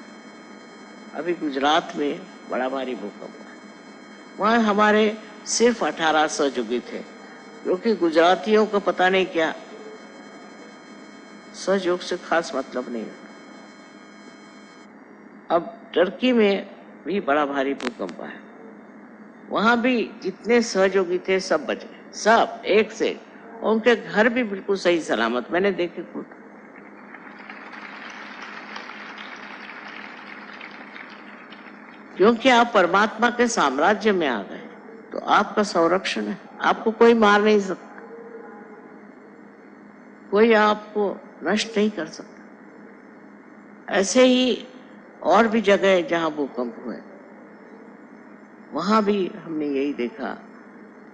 अभी गुजरात में बड़ा भारी भूकंप हुआ, वहां हमारे सिर्फ 18 सहयोगी थे, क्योंकि गुजरातियों को पता नहीं क्या सहयोग से खास मतलब नहीं होता। अब टर्की में भी बड़ा भारी भूकंप आया, वहां भी जितने सहयोगी थे सब बच गए, सब एक से, और उनके घर भी बिल्कुल सही सलामत, मैंने देखे खुद। क्योंकि आप परमात्मा के साम्राज्य में आ गए तो आपका संरक्षण है, आपको कोई मार नहीं सकता, कोई आपको नष्ट नहीं कर सकता। ऐसे ही और भी जगह जहां भूकंप हुए वहां भी हमने यही देखा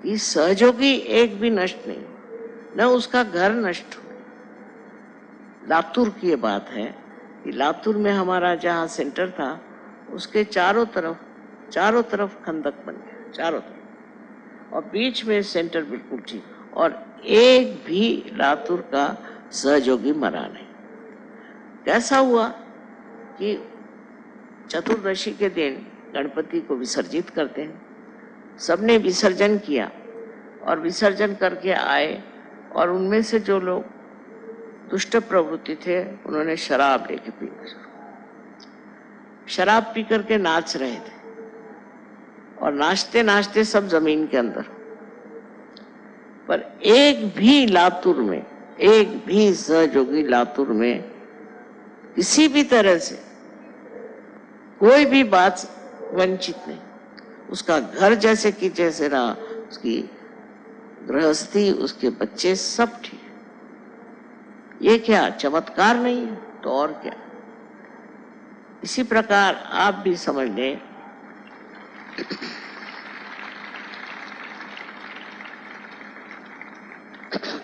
कि सहयोगी एक भी नष्ट नहीं, न उसका घर नष्ट हुआ। लातूर की ये बात है कि लातूर में हमारा जहां सेंटर था उसके चारों तरफ खंदक बन गया, चारों तरफ, और बीच में सेंटर बिल्कुल ठीक, और एक भी लातूर का सहयोगी मरा नहीं। कैसा हुआ कि चतुर्दशी के दिन गणपति को विसर्जित करते हैं, सबने विसर्जन किया और विसर्जन करके आए, और उनमें से जो लोग दुष्ट प्रवृत्ति थे उन्होंने शराब लेके पीना शुरू, शराब पी करके नाच रहे थे, और नाचते नाचते सब जमीन के अंदर। पर एक भी लातूर में, एक भी सहयोगी लातूर में किसी भी तरह से कोई भी बात वंचित नहीं, उसका घर जैसे कि जैसे रहा, उसकी गृहस्थी, उसके बच्चे सब ठीक। ये क्या चमत्कार नहीं है तो और क्या। इसी प्रकार आप भी समझ लें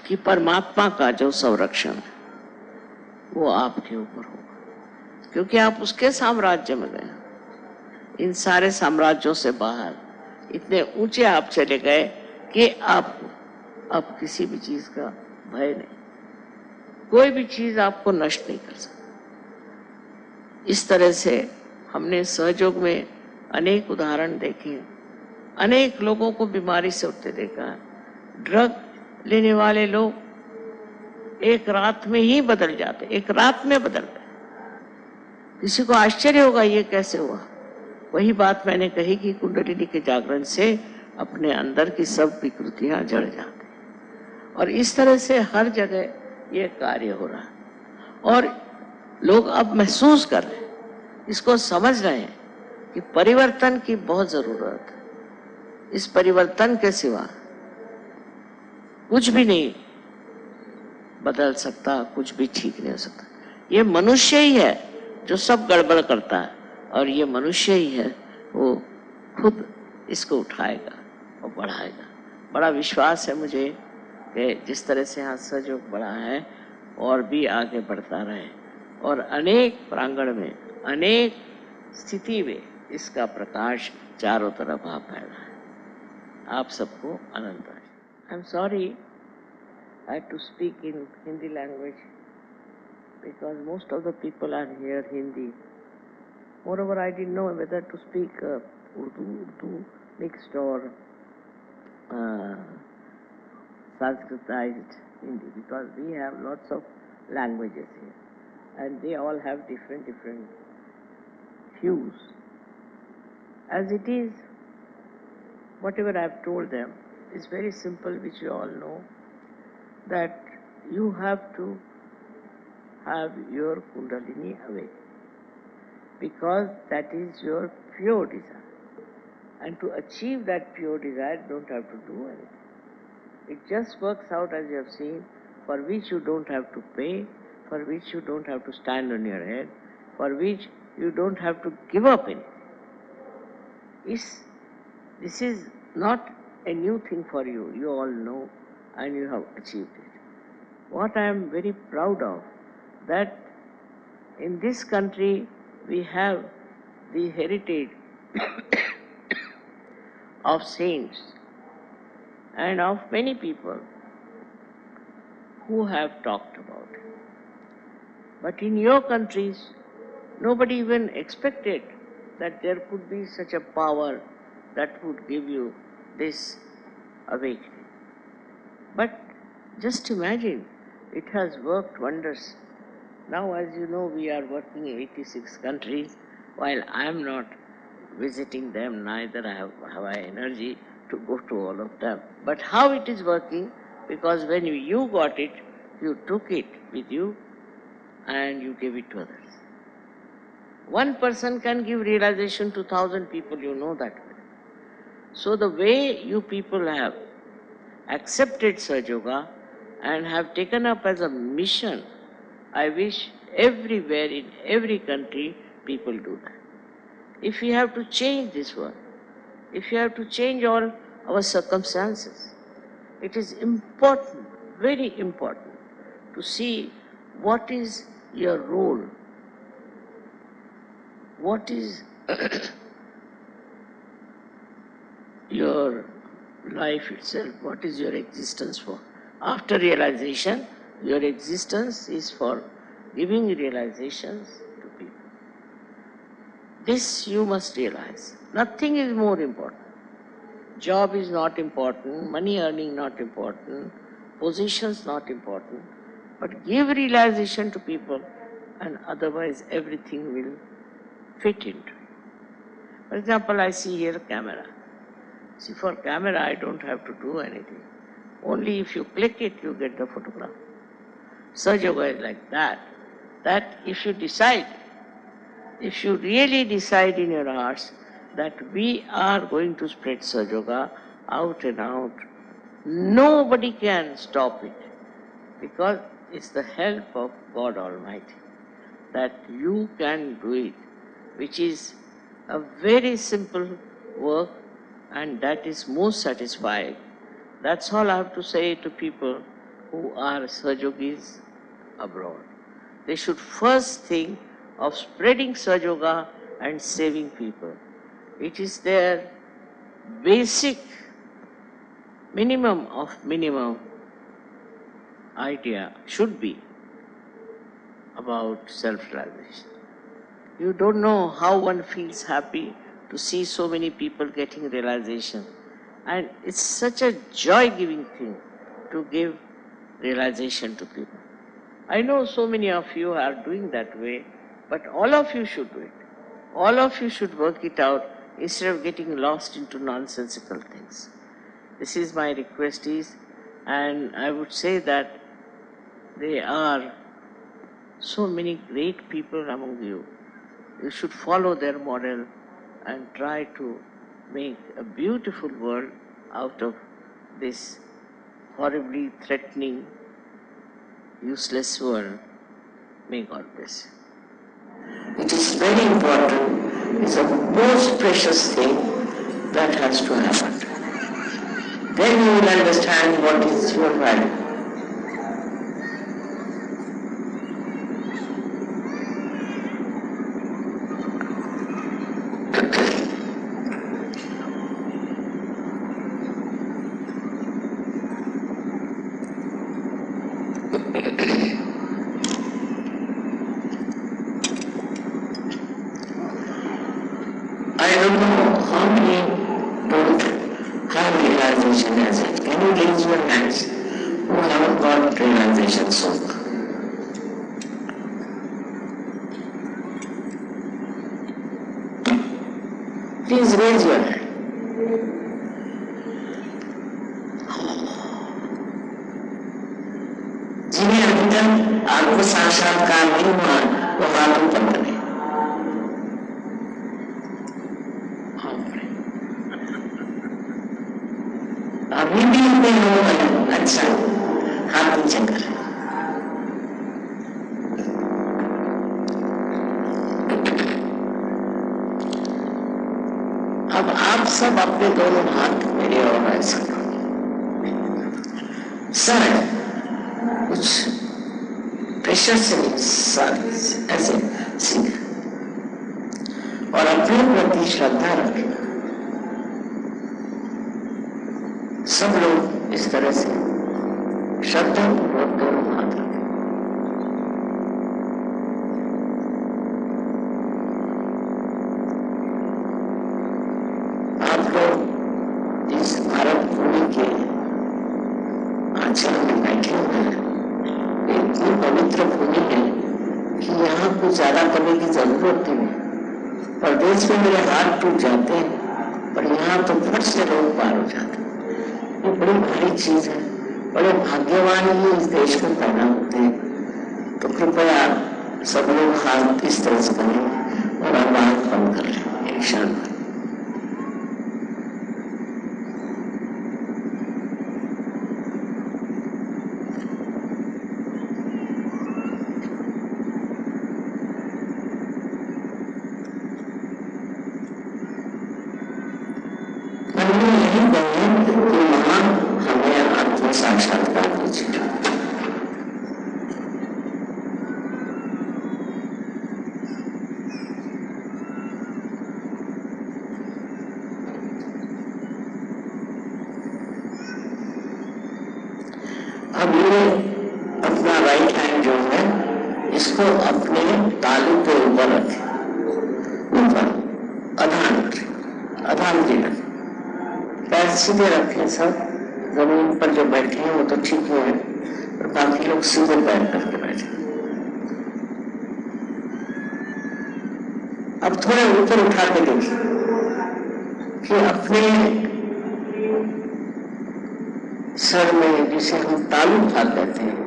कि परमात्मा का जो संरक्षण है वो आपके ऊपर होगा, क्योंकि आप उसके साम्राज्य में गए। इन सारे साम्राज्यों से बाहर इतने ऊंचे आप चले गए कि आपको अब किसी भी चीज का भय नहीं, कोई भी चीज आपको नष्ट नहीं कर सकती। इस तरह से हमने सहयोग में अनेक उदाहरण देखे, अनेक लोगों को बीमारी से उठते देखा। ड्रग लेने वाले लोग एक रात में ही बदल जाते, एक रात में बदल गए। किसी को आश्चर्य होगा ये कैसे हुआ। वही बात मैंने कही कि कुंडलिनी के जागरण से अपने अंदर की सब विकृतियां जड़ जाती, और इस तरह से हर जगह ये कार्य हो रहा है। और लोग अब महसूस कर रहे हैं, इसको समझ रहे हैं कि परिवर्तन की बहुत जरूरत है। इस परिवर्तन के सिवा कुछ भी नहीं बदल सकता, कुछ भी ठीक नहीं हो सकता। ये मनुष्य ही है जो सब गड़बड़ करता है, और ये मनुष्य ही है वो खुद इसको उठाएगा और बढ़ाएगा। बड़ा विश्वास है मुझे कि जिस तरह से यहाँ सहयोग बढ़ा है और भी आगे बढ़ता रहे, और अनेक प्रांगण में, अनेक स्थिति में इसका प्रकाश चारों तरफ आ फैला है। आप सबको अनंत आशीर्वाद। I am sorry I had to speak in Hindi language because most of the people are here Hindi. Moreover, I didn't know whether to speak Urdu mixed or Sanskritized Hindi, because we have lots of languages here and they all have different hues. As it is, whatever I have told them is very simple, which you all know, that you have to have your Kundalini awake, because that is your pure desire. And to achieve that pure desire, you don't have to do anything. It just works out as you have seen, for which you don't have to pay, for which you don't have to stand on your head, for which you don't have to give up anything. This is not a new thing for you. You all know and you have achieved it. What I am very proud of, that in this country we have the heritage of saints and of many people who have talked about it. But in your countries, nobody even expected that there could be such a power that would give you this awakening. But just imagine, it has worked wonders. Now, as you know, we are working in 86 countries. While I am not visiting them, neither have I energy to go to all of them. But how it is working, because when you got it, you took it with you and you gave it to others. One person can give realization to 1,000 people, you know that way. So the way you people have accepted Sahaja Yoga and have taken up as a mission, I wish everywhere in every country people do that. If we have to change this world, if you have to change all our circumstances, it is important, very important, to see what is your role, what is your life itself, what is your existence for. After realization, your existence is for giving realizations to people. This you must realize. Nothing is more important. Job is not important, money earning not important, positions not important, but give realization to people and otherwise everything will fit into it. For example, I see here a camera. See, for camera I don't have to do anything. Only if you click it, you get the photograph. Sahaja Yoga is like that. That if you decide, if you really decide in your hearts that we are going to spread Sahaja Yoga out and out, nobody can stop it, because it's the help of God Almighty that you can do it, which is a very simple work and that is most satisfying. That's all I have to say to people who are Sahaja Yogis abroad. They should first think of spreading Sahaja Yoga and saving people. It is their basic minimum of minimum idea should be about self-realization. You don't know how one feels happy to see so many people getting realization. And it's such a joy-giving thing to give realization to people. I know so many of you are doing that way, but all of you should do it. All of you should work it out instead of getting lost into nonsensical things. This is my request is, and I would say that there are so many great people among you. You should follow their model and try to make a beautiful world out of this horribly threatening, useless world. May God bless you. It is very important, it's a most precious thing that has to happen. Then you will understand what is your value. I don't know how many don't have realization as yet. Can you raise your hands who haven't got realization so far? Please raise your hand. जिन्हें अभी तक आत्म साक्षात्कार नहीं हुआ वो हाथ ऊपर करें. अभी भी इतने लोग हैं। अच्छा, हाथ नीचे कर। अब आप सब अपने दोनों हाथ मेरे और ऐसा सर कुछ प्रेशर से नहीं, सर ऐसे सीधा और अपने प्रति श्रद्धा रखें। सब लोग इस तरह से श्रद्धा पूर्वक दोनों हाथ रखें। आप लोग इस भारत भूमि के आंचल में बैठे हुए हैं। इतनी पवित्र भूमि है कि यहाँ कुछ ज्यादा करने की जरूरत नहीं है। परदेश में मेरे हाथ टूट जाते हैं, पर यहाँ तो फट से लोग पार हो जाते हैं। ये बड़ी भारी चीज है। बड़े भाग्यवान ही इस देश में पैदा होते हैं। तो कृपया सब लोग हाथ इस तरह से करें और आवाज बंद कर लें एक क्षण पर। साक्षात्कार कीजिए। अब ये अपना राइट हैंड जो है इसको अपने तालू के ऊपर रखें, ऊपर अधान जी रखें। पैर सीधे रखें। सब जमीन पर जो बैठे हैं वो तो ठीक ही है, और बाकी लोग सीधे पैर करके बैठे। अब थोड़े ऊपर उठा के देखिए कि अपने सर में, जिसे हम तालू भाग कहते हैं,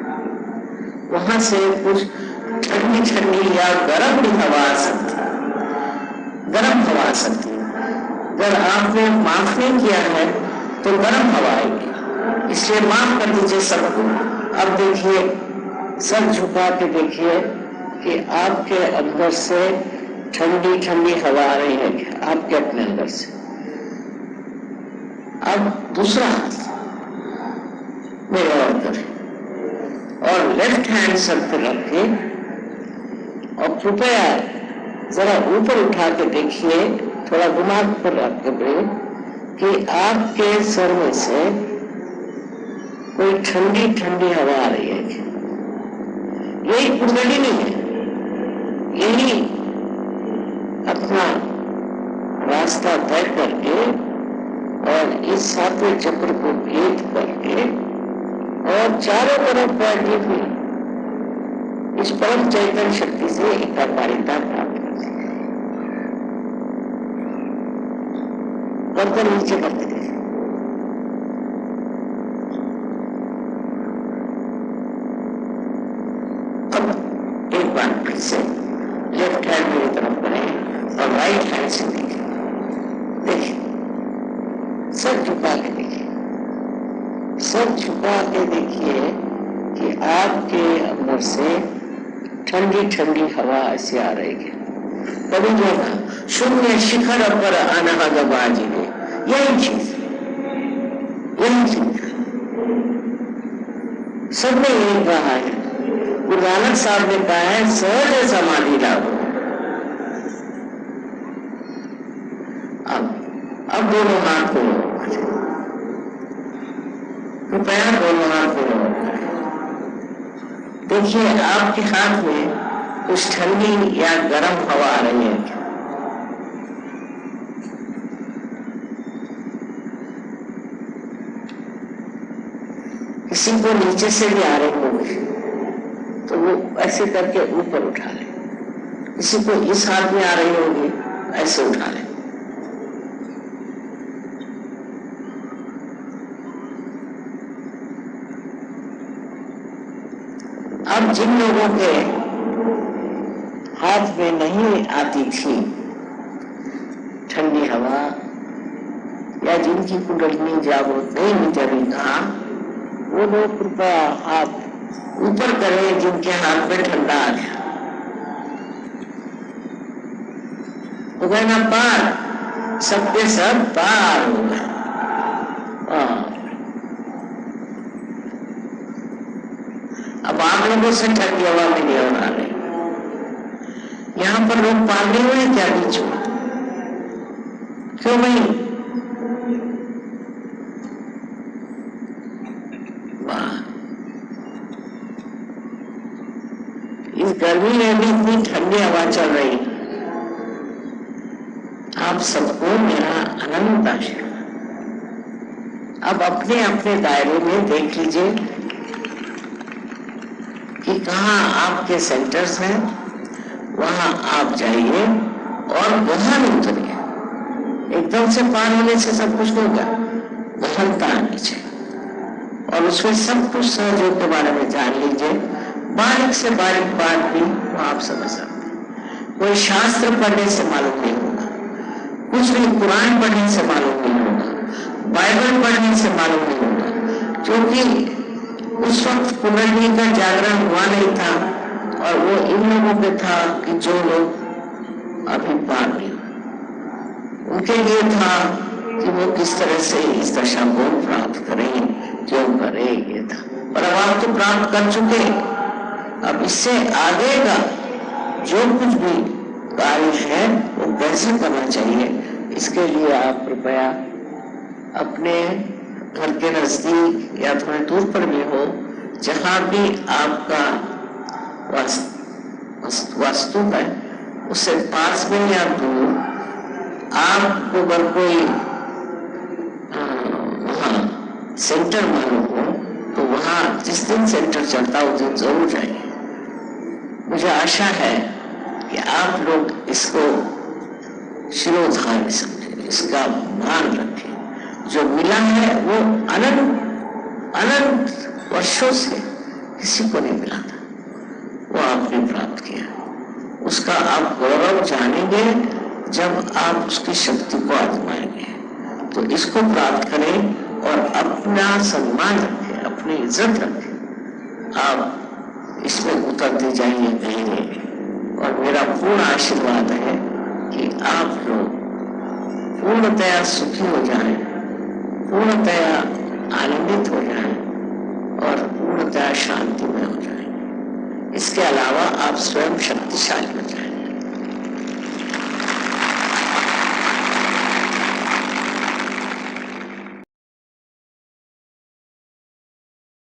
वहां से कुछ ठंडी ठंडी या गर्म भी हवा आ सकती है। गर्म हवा आ सकती है। अगर आपने माफ नहीं किया है तो गर्म हवा आएगी, इसलिए माफ कर दीजिए सबको। अब देखिए, सर झुका के देखिए कि आपके अंदर से ठंडी ठंडी हवा आ रही है आपके अपने अंदर से। अब दूसरा हाथ मेरे और करें और लेफ्ट हैंड सर पे रख के और कृपया जरा ऊपर उठा के देखिए, थोड़ा दिमाग पर रख के कि आपके सर में से कोई ठंडी ठंडी हवा आ रही है। यही कुंडलिनी है, यही अपना रास्ता तय करके और इस सातवें चक्र को भेद करके और चारों तरफ बैठी हुई इस परम चैतन्य शक्ति से एकाकारिता प्राप्त करती है। गर्दन नीचे करके देखिए। अब एक बार फिर से लेफ्ट हैंड मेरी तरफ करें और राइट हैंड से देखिए। देखिए, सर झुका के देखिए। सर झुका के देखिए कि आपके अंदर से ठंडी ठंडी हवा ऐसी आ रही है। कभी जो शून्य शिखर पर अनहद बाजिए, यही चीज सबने यही कहा है। गुरु नानक साहब ने कहा है सहज समाधि लाओ। अब दोनों हाथ को कृपया दोनों हाथ को देखिए, आपके हाथ में कुछ ठंडी या गर्म हवा आ रही है क्या? किसी को नीचे से भी आ रही होगी तो वो ऐसे करके ऊपर उठा ले। किसी को इस हाथ में आ रही होगी, ऐसे उठा ले। अब जिन लोगों के हाथ में नहीं आती थी ठंडी हवा, या जिनकी कुंडलिनी जागृत नहीं हुई जभी कहा, वो लोग कृपया आप ऊपर करें जिनके हाथ में ठंडा आ गया। तो कहना पार, सबके सब पार हो गए। अब आप लोगों से ठंडी हवा में और आ रही, यहां पर लोग पार नहीं हुए क्या बीच में? क्यों नहीं? इस गर्मी में भी इतनी ठंडी हवा चल रही। आप सबको मेरा अनंत आशीर्वाद। अब अपने अपने दायरे में देख लीजिए कि कहाँ आपके सेंटर्स हैं, वहां आप जाइए और गहन उतरिए। एकदम से पार होने से सब कुछ होगा, गहनता आनी चाहिए और उसमें सब कुछ सहयोग के बारे में जान लीजिए। बारीक से बारीक बात भी आप समझ सकते हैं। कोई शास्त्र पढ़ने से मालूम नहीं होगा, कुछ भी कुरान पढ़ने से मालूम नहीं होगा, बाइबल पढ़ने से मालूम नहीं होगा, क्योंकि उस वक्त कुंडली का जागरण हुआ नहीं था और वो इन लोगों पे था कि जो लोग अभी पार नहीं हुए, उनके लिए था कि वो किस तरह से इस दशा को प्राप्त करें, क्यों करें, ये था। पर अब आप तो प्राप्त कर चुके, अब इससे आगे का जो कुछ भी कार्य है वो कैसे करना चाहिए, इसके लिए आप कृपया अपने घर के नजदीक या थोड़े दूर पर भी हो, जहां भी आपका वास्तु है, उससे पास में या दूर आपको अगर कोई वहां सेंटर मालूम हो तो वहां जिस दिन सेंटर चलता उस दिन जरूर जाइए। मुझे आशा है कि आप लोग इसको शिरोधार्य समझें, इसका मान रखें। जो मिला है वो अनंत वर्षों से किसी को नहीं मिला था, वो आपने प्राप्त किया। उसका आप गौरव जानेंगे जब आप उसकी शक्ति को आजमाएंगे। तो इसको प्राप्त करें और अपना सम्मान रखें, अपनी इज्जत रखें। आप इसमें उतरते जाइए कहीं, और मेरा पूर्ण आशीर्वाद है कि आप लोग पूर्णतया सुखी हो जाएं, पूर्णतया आनंदित हो जाएं और पूर्णतया शांति में हो जाएं। इसके अलावा आप स्वयं शक्तिशाली हो जाएं।